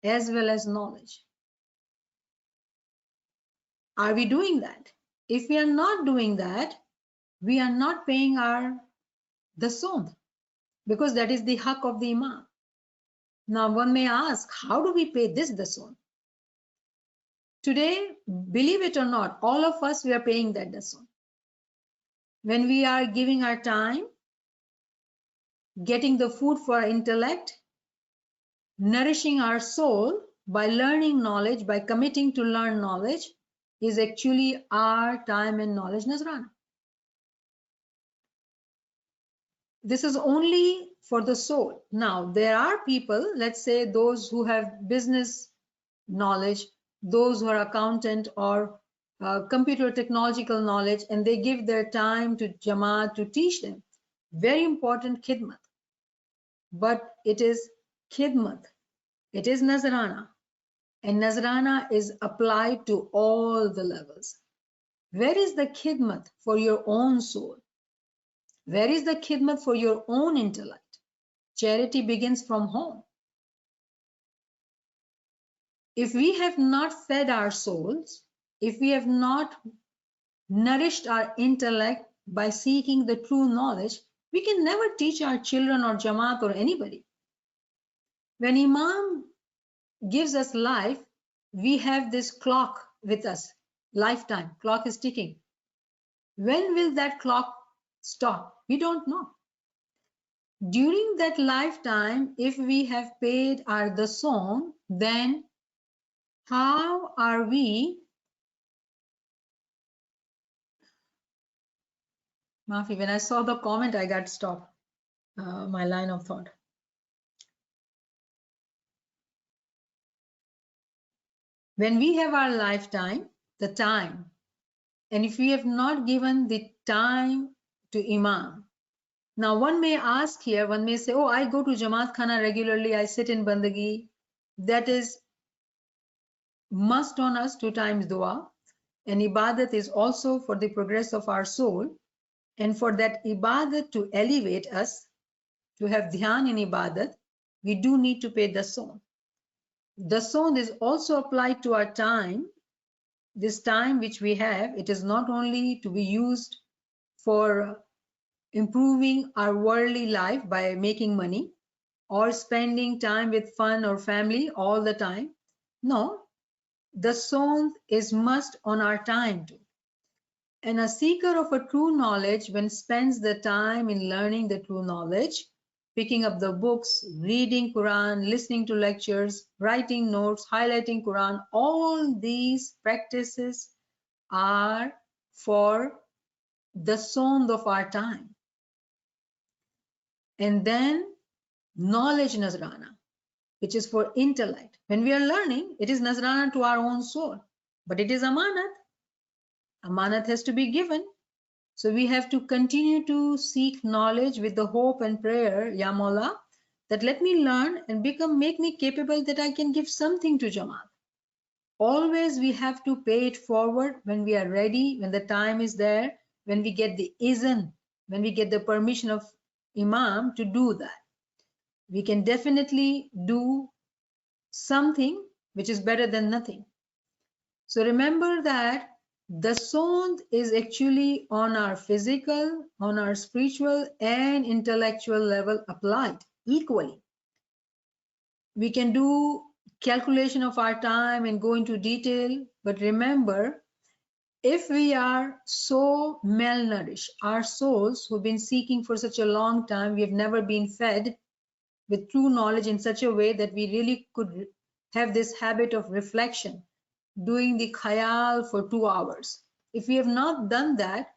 as well as knowledge. Are we doing that? If we are not doing that, we are not paying our Dasond, because that is the haq of the Imam. Now one may ask, how do we pay this Dasond? Today, believe it or not, all of us, we are paying that Dasond. When we are giving our time, getting the food for our intellect, nourishing our soul by learning knowledge, by committing to learn knowledge, is actually our time and knowledge Nazrana. This is only for the soul. Now, there are people, let's say those who have business knowledge, those who are accountant or computer technological knowledge, and they give their time to Jamaat to teach them. Very important khidmat. But it is khidmat. It is Nazrana. And Nazrana is applied to all the levels. Where is the khidmat for your own soul? Where is the khidmat for your own intellect? Charity begins from home. If we have not fed our souls, if we have not nourished our intellect by seeking the true knowledge, we can never teach our children or Jamaat or anybody. When Imam gives us life, we have this clock with us, lifetime, clock is ticking. When will that clock stop? We don't know. During that lifetime, if we have paid our Dasond, then how are we? Mafi, when I saw the comment, I got stopped, my line of thought. When we have our lifetime, the time, and if we have not given the time to Imam, now one may ask here, one may say, oh, I go to Jamaat Khana regularly, I sit in Bandagi. That is must on us, 2 times dua, and ibadat is also for the progress of our soul, and for that ibadat to elevate us, to have dhyan in ibadat, we do need to pay Dasond. Dasond is also applied to our time. This time which we have, it is not only to be used for improving our worldly life by making money or spending time with fun or family all the time. No, Dasond is must on our time too. And a seeker of a true knowledge, when spends the time in learning the true knowledge, picking up the books, reading Quran, listening to lectures, writing notes, highlighting Quran, all these practices are for Dasond of our time. And then knowledge Nazrana, which is for intellect. When we are learning, it is Nazrana to our own soul, but it is Amanat. Amanat has to be given. So we have to continue to seek knowledge with the hope and prayer, Ya Mawla, that let me learn and make me capable that I can give something to Jamaat. Always we have to pay it forward when we are ready, when the time is there, when we get the izn, when we get the permission of Imam to do that. We can definitely do something which is better than nothing. So remember that Dasond is actually on our physical, on our spiritual and intellectual level applied equally. We can do calculation of our time and go into detail, but remember, if we are so malnourished, our souls who've been seeking for such a long time, we have never been fed with true knowledge in such a way that we really could have this habit of reflection, doing the khayal for 2 hours. If we have not done that,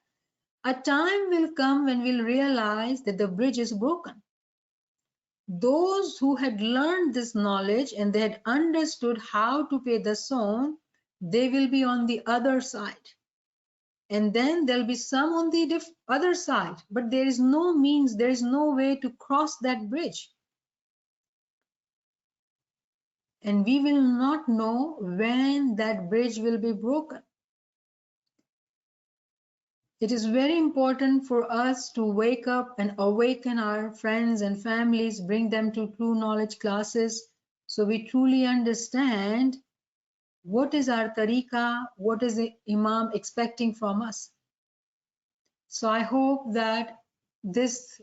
a time will come when we'll realize that the bridge is broken. Those who had learned this knowledge and they had understood how to pay Dasond, they will be on the other side. And then there'll be some on the other side, but there is no means, there is no way to cross that bridge. And we will not know when that bridge will be broken. It is very important for us to wake up and awaken our friends and families, bring them to true knowledge classes, so we truly understand what is our tariqah, what is the Imam expecting from us. So I hope that this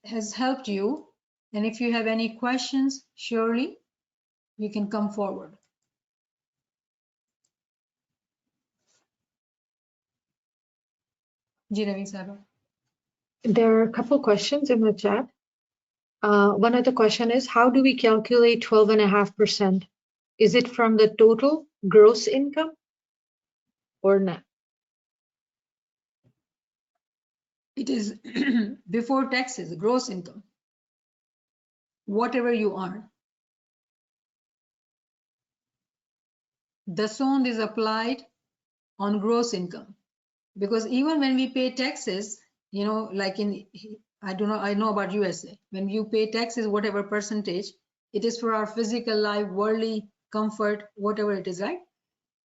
has helped you. And if you have any questions, surely you can come forward. Ji Ravi Sahaba. There are a couple questions in the chat. One of the question is, how do we calculate 12.5%? Is it from the total gross income or not? It is before taxes, gross income, whatever you earn. Dasond is applied on gross income, because even when we pay taxes, you know, like I know about USA, when you pay taxes, whatever percentage, it is for our physical life, worldly comfort, whatever it is, right?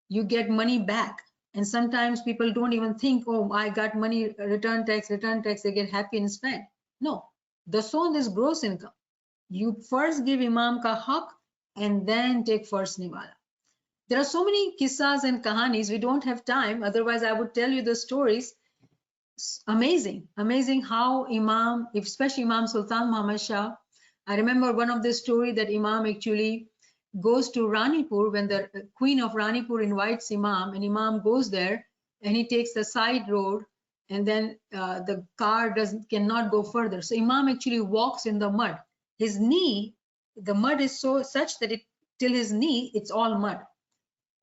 You get money back. And sometimes people don't even think, oh, I got money, return tax, they get happy and spend. No, Dasond is gross income. You first give Imam ka haq and then take first niwala. There are so many kissas and kahanis, we don't have time, otherwise I would tell you the stories. Amazing, amazing how Imam, especially Imam Sultan Muhammad Shah, I remember one of the story that Imam actually goes to Ranipur when the Queen of Ranipur invites Imam, and Imam goes there and he takes the side road, and then the car cannot go further. So Imam actually walks in the mud. His knee, the mud is such that till his knee, it's all mud.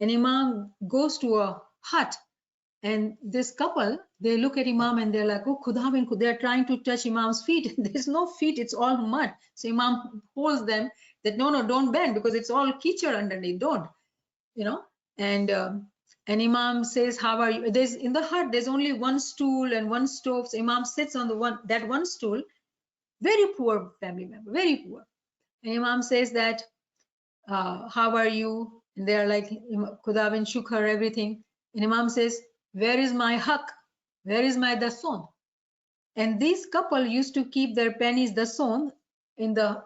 And Imam goes to a hut, and this couple, they look at Imam and they're like, oh, Khudawin, they're trying to touch Imam's feet. There's no feet, it's all mud. So Imam holds them that, no, don't bend because it's all kiccher underneath, don't, you know. And Imam says, how are you? In the hut, there's only one stool and one stove. So Imam sits on that one stool, very poor family member, very poor. And Imam says that, how are you? And they're like, Khudawin shook her, everything. And Imam says, where is my haq? Where is my dasond? And this couple used to keep their pennies dasond in the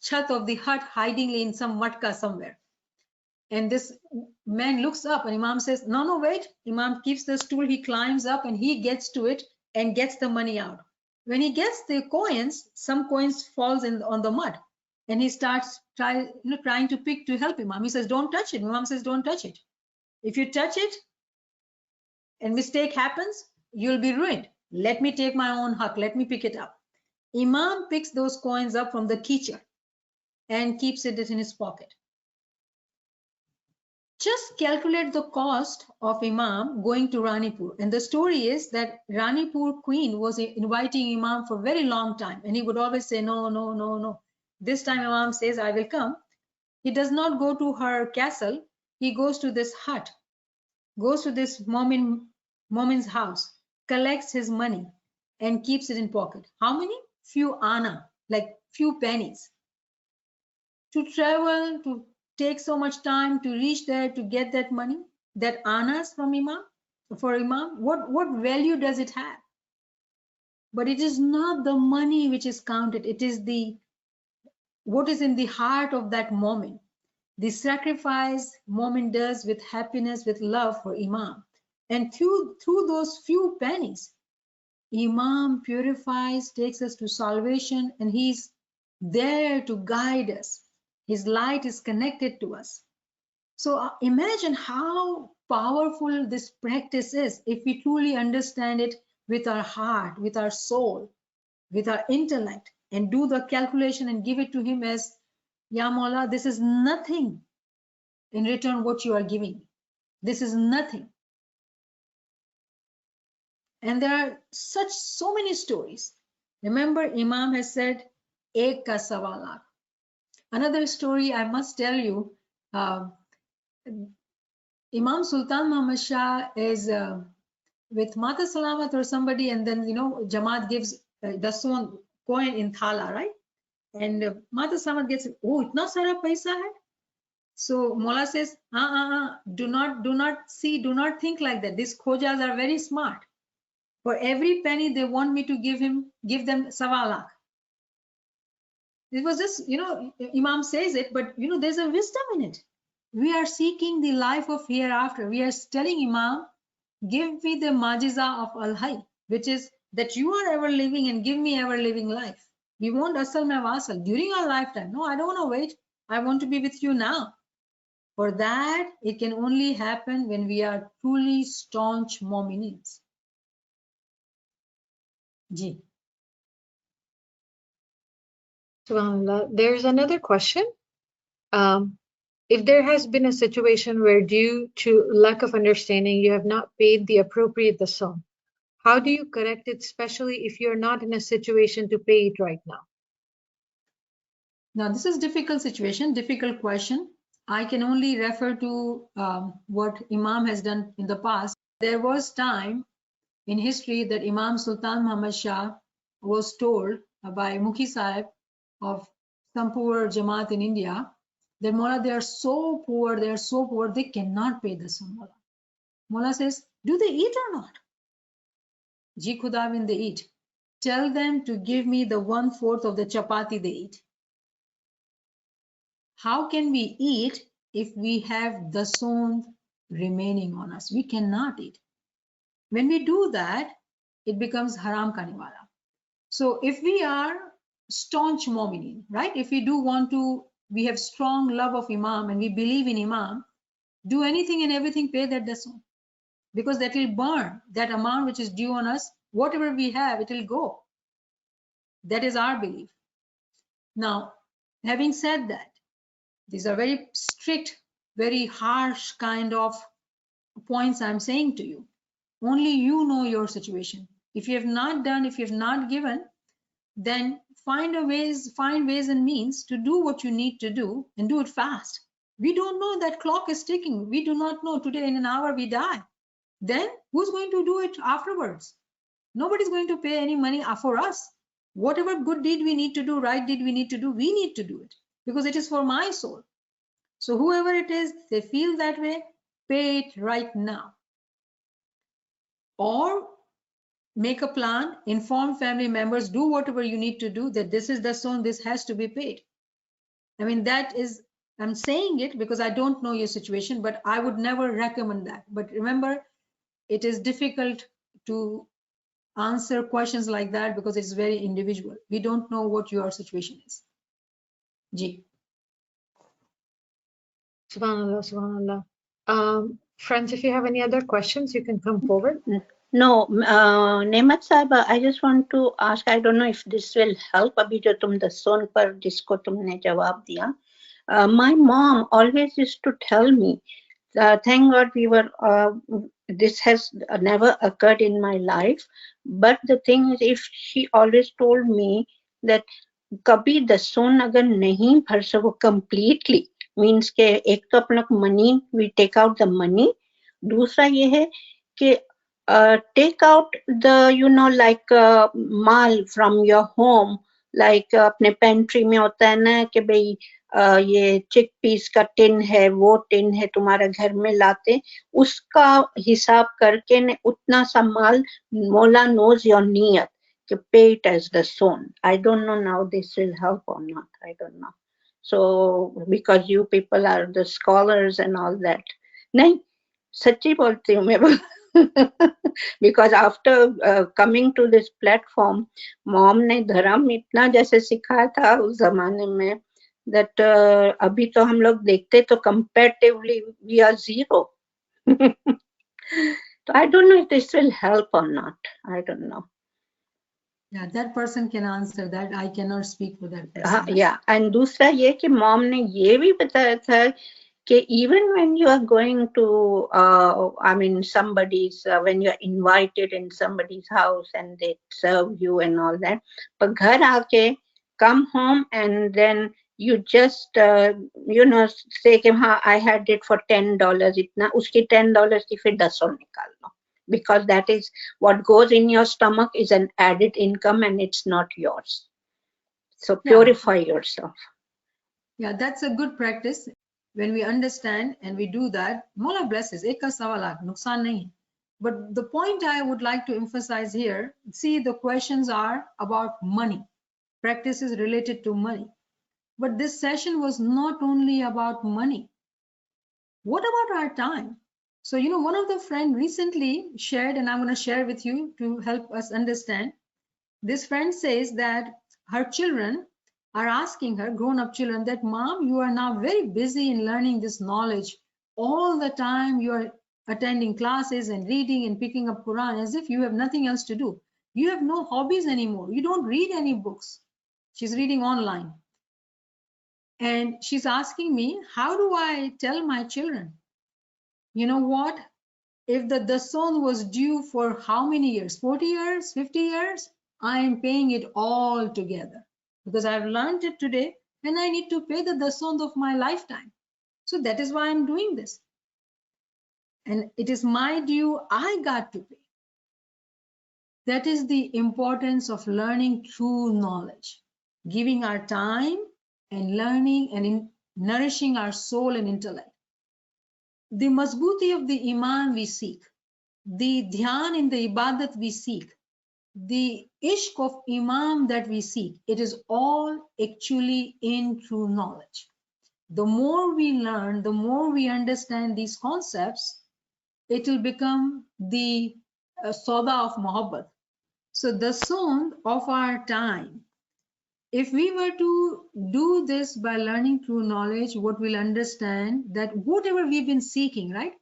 chat of the hut, hiding in some matka somewhere. And this man looks up and Imam says, no, wait. Imam keeps the stool, he climbs up and he gets to it and gets the money out. When he gets the coins, some coins falls on the mud. And he starts trying to pick to help Imam. He says, don't touch it. Imam says, don't touch it. If you touch it and mistake happens, you'll be ruined. Let me take my own haq. Let me pick it up. Imam picks those coins up from the teacher and keeps it in his pocket. Just calculate the cost of Imam going to Ranipur. And the story is that Ranipur queen was inviting Imam for a very long time. And he would always say, no. This time Imam says, I will come. He does not go to her castle. He goes to this hut, goes to this Momin's house, collects his money and keeps it in pocket. How many? Few anna, like few pennies. To travel, to take so much time to reach there to get that money, that annas from Imam, for Imam, what value does it have? But it is not the money which is counted. It is what is in the heart of that moment. The sacrifice moment does with happiness, with love for Imam. And through those few pennies, Imam purifies, takes us to salvation, and he's there to guide us. His light is connected to us. So imagine how powerful this practice is if we truly understand it with our heart, with our soul, with our intellect, and do the calculation and give it to him as, Ya Mawla, this is nothing in return what you are giving. This is nothing. And there are so many stories. Remember, Imam has said, Ek ka sawa lakh. Another story I must tell you, Imam Sultan Muhammad Shah is with Mata Salamat or somebody, and then Jamaat gives Dasond coin in thala, right? And Mata Salamat gets, oh, itna sara paisa hai. So Mola says, do not see, do not think like that. These Khojas are very smart. For every penny they want me to give them sawa lakh. It was just, Imam says it, but there's a wisdom in it. We are seeking the life of hereafter. We are telling Imam, give me the majiza of Al-Hayy, which is that you are ever living and give me ever living life. We want asal mein wasal during our lifetime. No, I don't want to wait. I want to be with you now. For that, it can only happen when we are truly staunch mu'minins. Ji. SubhanAllah. There's another question. If there has been a situation where due to lack of understanding, you have not paid the appropriate dasond, how do you correct it, especially if you're not in a situation to pay it right now? Now, this is difficult situation, difficult question. I can only refer to what Imam has done in the past. There was time in history that Imam Sultan Muhammad Shah was told by Mukhi Sahib of some poor Jamaat in India that Mola, they are so poor, they cannot pay the Mola. Mola says, do they eat or not? Ji Khudawin, they eat. Tell them to give me the 1/4 of the chapati they eat. How can we eat if we have dasond remaining on us? We cannot eat. When we do that, it becomes haram kaniwala. So if we are staunch mu'minin, right? If we do want to, we have strong love of Imam and we believe in Imam, do anything and everything, pay that dasond. Because that will burn that amount which is due on us. Whatever we have, it will go. That is our belief. Now, having said that, these are very strict, very harsh kind of points I'm saying to you. Only you know your situation. If you have not done, if you have not given, then find ways and means to do what you need to do and do it fast. We don't know, that clock is ticking. We do not know today in an hour we die. Then who's going to do it afterwards? Nobody's going to pay any money for us. Whatever good deed we need to do, right deed we need to do, we need to do it because it is for my soul. So whoever it is, they feel that way, pay it right now. Or make a plan, inform family members, do whatever you need to do, that this is the dasond, this has to be paid. I mean, that is, I'm saying it because I don't know your situation, but I would never recommend that. But remember, it is difficult to answer questions like that because it's very individual. We don't know what your situation is. Ji. SubhanAllah, SubhanAllah. Friends, if you have any other questions, you can come forward. No, Nemat Sahaba, I just want to ask, I don't know if this will help. Abhi jo tum dasond par jisko tumne jawab diya. My mom always used to tell me, thank God we were, this has never occurred in my life. But the thing is, if she always told me that kabhi dasond agar nahi bhar sako completely, means ke ek to apna money, we take out the money. Dusra ye hai ke take out the like mal from your home, like अपने pantry में होता है ना कि भाई ये chickpeas का tin है, वो tin है, तुम्हारे घर में लाते, उसका हिसाब करके ने उतना सा माल, Mola knows your niyat, कि pay it as dasond. I don't know now this will help or not, I don't know. So because you people are the scholars and all that. नहीं, सच्ची बोलती हूँ मैं because after coming to this platform, mom ने धर्म इतना जैसे सिखाया था उस जमाने में that अभी तो हम लोग देखते तो comparatively we are zero. So I don't know if this will help or not. I don't know. Yeah, that person can answer that. I cannot speak for that person. Yeah, and दूसरा ये कि mom ने ये भी बताया था कि even when you are going to, I mean, somebody's, when you are invited in somebody's house and they serve you and all that, but ghar aake, come home and then You just, say कि हाँ, I had it for $10 इतना, उसकी $10 की फिर dasond निकाल लो. Because that is what goes in your stomach is an added income and it's not yours. So purify yourself. Yeah, that's a good practice. When we understand and we do that, Mola blesses. Ek ka sawa lakh, nuksan nahi. But the point I would like to emphasize here, see, the questions are about money, practices related to money. But this session was not only about money. What about our time? So, one of the friend recently shared, and I'm going to share with you to help us understand. This friend says that her children are asking her, grown-up children, that mom, you are now very busy in learning this knowledge. All the time you are attending classes and reading and picking up Quran as if you have nothing else to do. You have no hobbies anymore. You don't read any books. She's reading online. And she's asking me, how do I tell my children? You know what? If the Dasond was due for how many years? 40 years, 50 years? I am paying it all together because I've learned it today and I need to pay the Dasond of my lifetime. So that is why I'm doing this. And it is my due, I got to pay. That is the importance of learning true knowledge, giving our time and learning and nourishing our soul and intellect. The mazbuti of the iman we seek, the dhyan in the ibadat we seek, the ishq of imam that we seek, it is all actually in true knowledge. The more we learn, the more we understand these concepts, it will become the soda of muhabbat. So the Dasond of our time, if we were to do this by learning true knowledge, what we'll understand that whatever we've been seeking, right?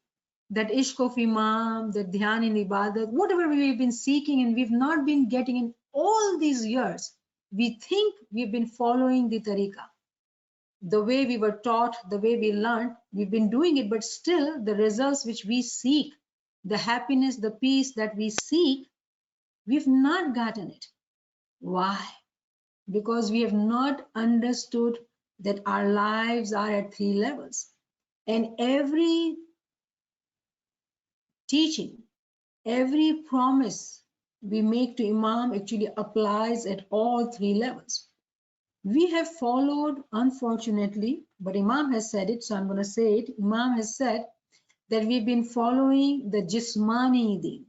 That ishq of imam, that dhyan in ibadat, whatever we've been seeking and we've not been getting in all these years, we think we've been following the tariqah. The way we were taught, the way we learned, we've been doing it, but still the results which we seek, the happiness, the peace that we seek, we've not gotten it. Why? Because we have not understood that our lives are at 3 levels. And every teaching, every promise we make to Imam actually applies at all 3 levels. We have followed, unfortunately, but Imam has said it, so I'm going to say it. Imam has said that we've been following the Jismani Deen.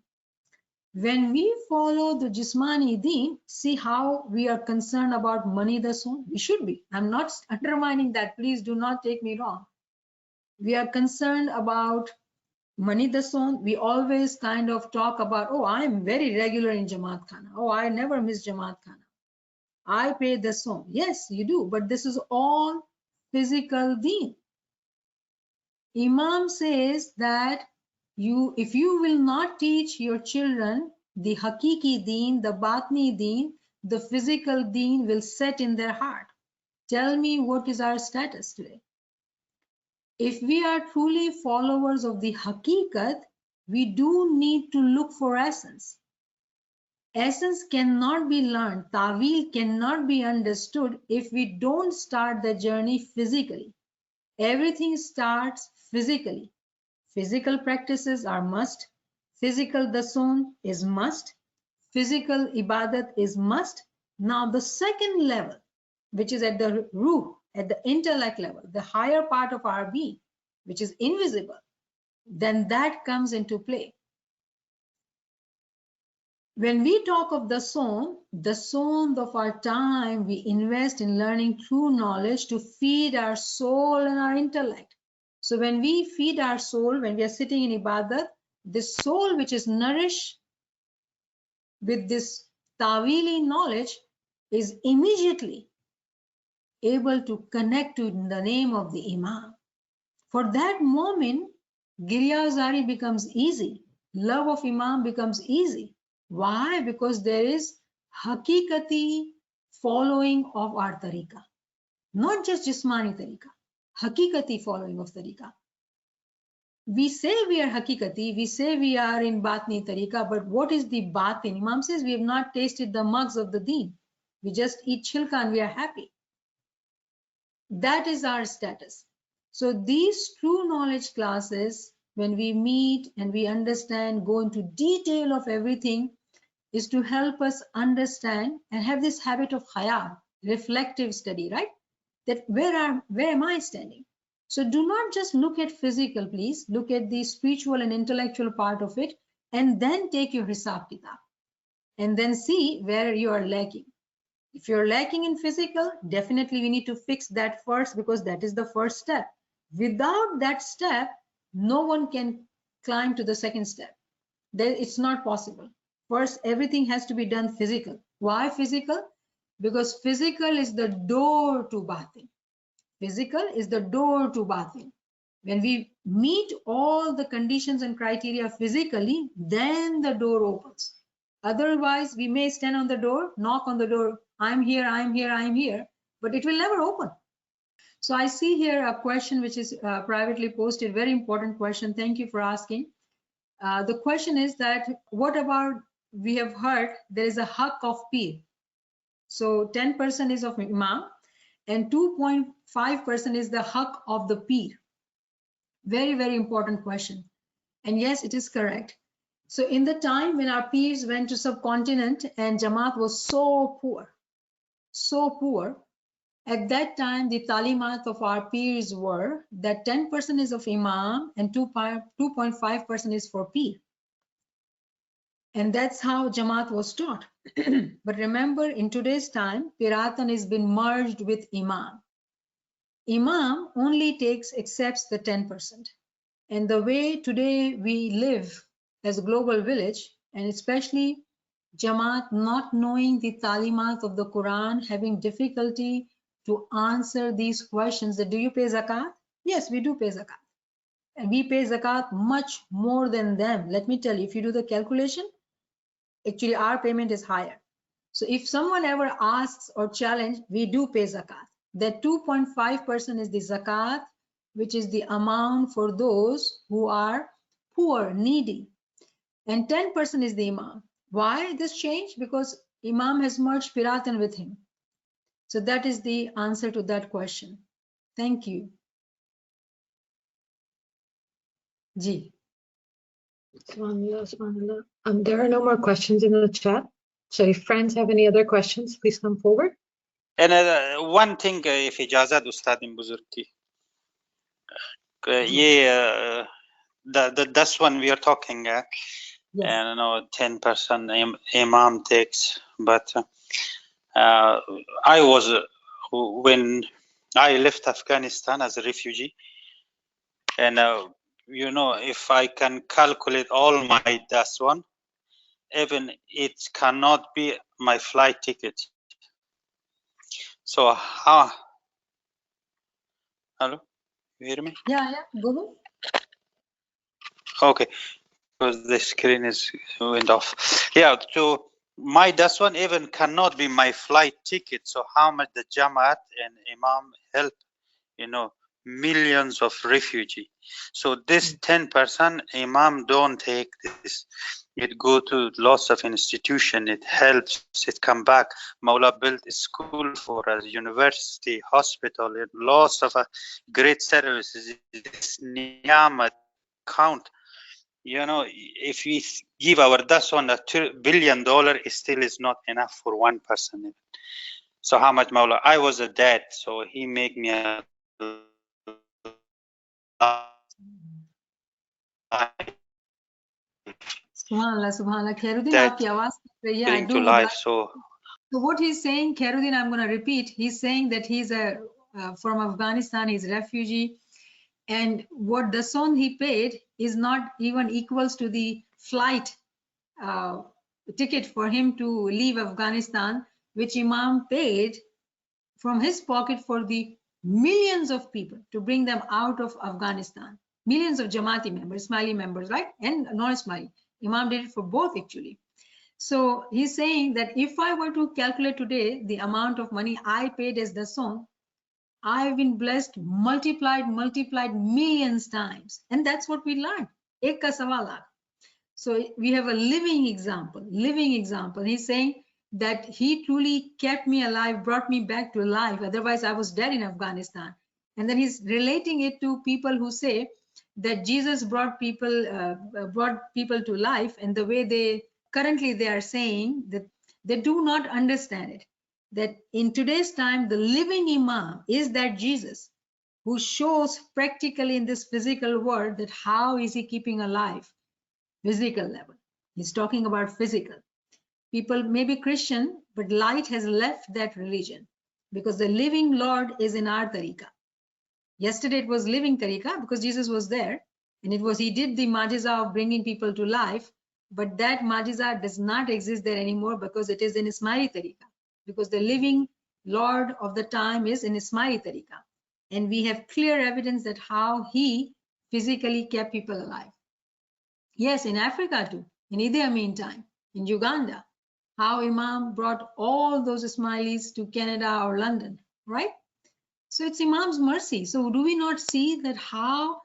When we follow the Jismani Deen, see how we are concerned about money, Dasond? We should be. I'm not undermining that. Please do not take me wrong. We are concerned about money, Dasond. We always kind of talk about, oh, I'm very regular in Jamaat Khana. Oh, I never miss Jamaat Khana. I pay Dasond. Yes, you do. But this is all physical deen. Imam says that if you will not teach your children the hakiki deen, the batni deen, the physical deen will set in their heart. Tell me, what is our status today? If we are truly followers of the hakikat, we do need to look for essence. Essence cannot be learned, ta'wil cannot be understood if we don't start the journey physically. Everything starts physically. Physical practices are must. Physical Dasond is must. Physical ibadat is must. Now the second level, which is at the ruh, at the intellect level, the higher part of our being, which is invisible, then that comes into play. When we talk of Dasond of our time, we invest in learning true knowledge to feed our soul and our intellect. So when we feed our soul, when we are sitting in ibadat, this soul which is nourished with this tawili knowledge is immediately able to connect to the name of the Imam. For that moment, Giryazari becomes easy. Love of Imam becomes easy. Why? Because there is hakikati following of our tariqah. Not just jismani tariqah, hakikati following of tariqah. We say we are hakikati, we say we are in batni tariqah, but what is the batin? Imam says we have not tasted the mugs of the deen. We just eat chilka and we are happy. That is our status. So these true knowledge classes, when we meet and we understand, go into detail of everything, is to help us understand and have this habit of khayal, reflective study, right? That where am I standing? So do not just look at physical, please. Look at the spiritual and intellectual part of it, and then take your hisab kitab, and then see where you are lacking. If you're lacking in physical, definitely we need to fix that first, because that is the first step. Without that step, no one can climb to the second step. It's not possible. First, everything has to be done physical. Why physical? Because physical is the door to batin. Physical is the door to batin. When we meet all the conditions and criteria physically, then the door opens. Otherwise, we may stand on the door, knock on the door, I'm here, I'm here, I'm here, but it will never open. So I see here a question which is privately posted, very important question. Thank you for asking. The question is that, what about, we have heard there is a haqq of peer. So 10% is of imam and 2.5% is the haqq of the peer. Very, very important question. And yes, it is correct. So in the time when our peers went to subcontinent and Jamaat was so poor, at that time the talimat of our peers were that 10% is of imam and 2.5% is for peer. And that's how Jamaat was taught. But remember, in today's time, Qiratan has been merged with Imam. Imam only accepts the 10%. And the way today we live as a global village, and especially Jamaat not knowing the talimat of the Quran, having difficulty to answer these questions that, do you pay zakat? Yes, we do pay zakat. And we pay zakat much more than them. Let me tell you, if you do the calculation, actually our payment is higher. So if someone ever asks or challenge, we do pay zakat. That 2.5% is the zakat, which is the amount for those who are poor, needy. And 10% is the imam. Why this change? Because imam has merged Qiratan with him. So that is the answer to that question. Thank you. Ji. Subhanallah, subhanallah. There are no more questions in the chat. So if friends have any other questions, please come forward. And one thing, if ijazat Ustad Buzurg ki, that's one we are talking. Yeah. And 10% imam takes, but I was when I left Afghanistan as a refugee, and you know, if I can calculate all my Dasond, even it cannot be my flight ticket. So how? Hello, you hear me? Yeah, go ahead. Okay, because the screen went off. Yeah, so my Dasond even cannot be my flight ticket. So how much the Jamaat and Imam help, you know, millions of refugees. So this 10% Imam don't take this. It go to lots of institution. It helps. It come back. Mawla built a school for us, university, hospital, and lots of great services. This NIAMAT count. You know, if we give our Dasond $2 billion, it still is not enough for one person. So how much Mawla? I was a dad, so he make me a Subhanallah, subhanallah. Khairuddin, aapki awaaz I do would like. So what he's saying, Khairuddin, I'm going to repeat. He's saying that he's from Afghanistan, he's a refugee. And what Dasond he paid is not even equals to the flight ticket for him to leave Afghanistan, which Imam paid from his pocket for the millions of people to bring them out of Afghanistan. Millions of Jamaati members, Ismaili members, right? And non-Ismaili. Imam did it for both actually. So he's saying that if I were to calculate today the amount of money I paid as Dasond, I've been blessed, multiplied millions times. And that's what we learned. Ek ka sawal. So we have a living example. He's saying that he truly kept me alive, brought me back to life. Otherwise, I was dead in Afghanistan. And then he's relating it to people who say that Jesus brought people to life, and the way they are saying that they do not understand it. That in today's time, the living Imam is that Jesus who shows practically in this physical world that how is he keeping alive, physical level. He's talking about physical. People may be Christian, but light has left that religion because the living Lord is in our tariqah. Yesterday it was living tariqah because Jesus was there, and he did the majiza of bringing people to life, but that majiza does not exist there anymore because it is in Ismaili tariqah, because the living Lord of the time is in Ismaili tariqah. And we have clear evidence that how he physically kept people alive. Yes, in Africa too, in Idi Amin time, in Uganda, how Imam brought all those Ismailis to Canada or London, right? So it's Imam's mercy. So do we not see that how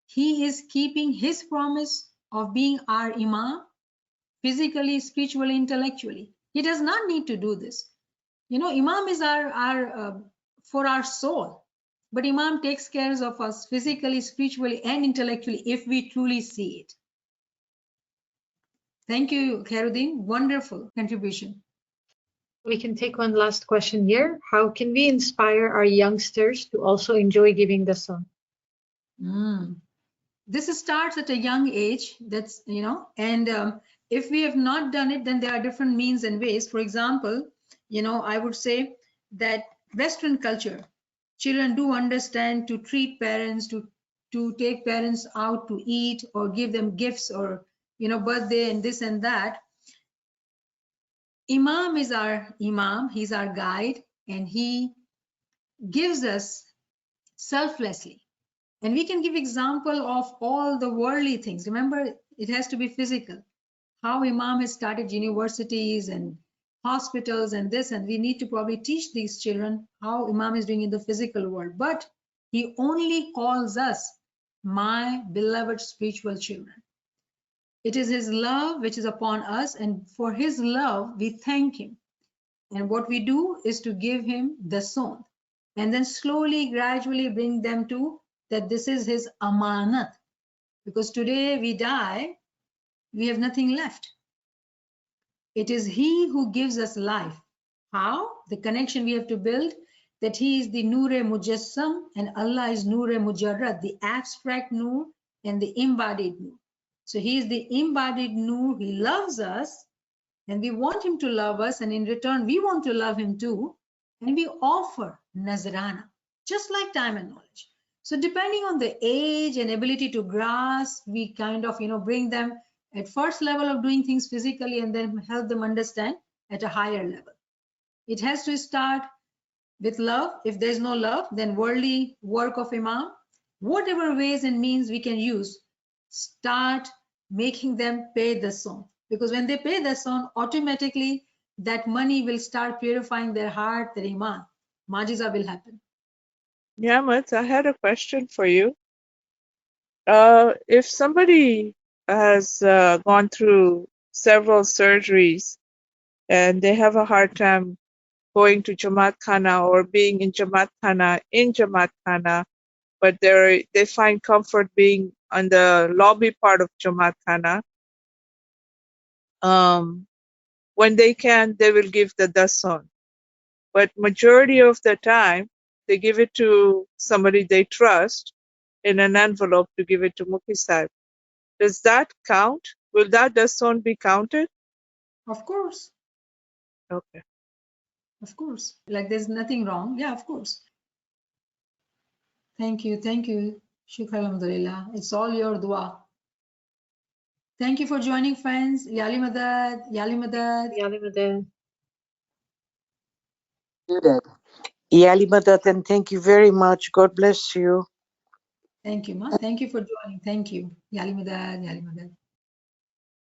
he is keeping his promise of being our Imam, physically, spiritually, intellectually? He does not need to do this. You know, Imam is for our soul, but Imam takes care of us physically, spiritually, and intellectually if we truly see it. Thank you, Khairuddin. Wonderful contribution. We can take one last question here. How can we inspire our youngsters to also enjoy giving Dasond? This starts at a young age. That's, you know, and if we have not done it, then there are different means and ways. For example, you know, I would say that Western culture, children do understand to treat parents, to take parents out to eat or give them gifts or, you know, birthday and this and that. Imam is our Imam, he's our guide, and he gives us selflessly. And we can give example of all the worldly things. Remember, it has to be physical. How Imam has started universities and hospitals and this, and we need to probably teach these children how Imam is doing in the physical world. But he only calls us my beloved spiritual children. It is his love which is upon us, and for his love, we thank him. And what we do is to give him Dasond, and then slowly, gradually bring them to that this is his amanat. Because today we die, we have nothing left. It is he who gives us life. How? The connection we have to build, that he is the Noor-e Mujassam and Allah is Noor-e Mujarrad, the abstract Noor and the embodied Noor. So he is the embodied Noor, he loves us and we want him to love us, and in return we want to love him too, and we offer Nazrana, just like time and knowledge. So depending on the age and ability to grasp, we kind of, you know, bring them at first level of doing things physically and then help them understand at a higher level. It has to start with love. If there's no love, then worldly work of Imam, whatever ways and means we can use, start making them pay the Dasond. Because when they pay the Dasond, automatically that money will start purifying their heart, their Iman. Majiza will happen. NIAMAT, I had a question for you. If somebody has gone through several surgeries and they have a hard time going to Jamaat Khana or being in Jamaat Khana, but they find comfort being on the lobby part of Jamaat Khana, when they can, they will give the Dasond. But majority of the time, they give it to somebody they trust in an envelope to give it to Mukhi Sahib. Does that count? Will that Dasond be counted? Of course. Okay. Of course. Like there's nothing wrong. Yeah, of course. Thank you. Thank you. Shukr alhamdulillah. It's all your dua. Thank you for joining, friends. Yali Madad. Yali Madad. Yali Madad. Yali Madad, and thank you very much. God bless you. Thank you, Ma. Thank you for joining. Thank you. Yali Madad. Yali Madad.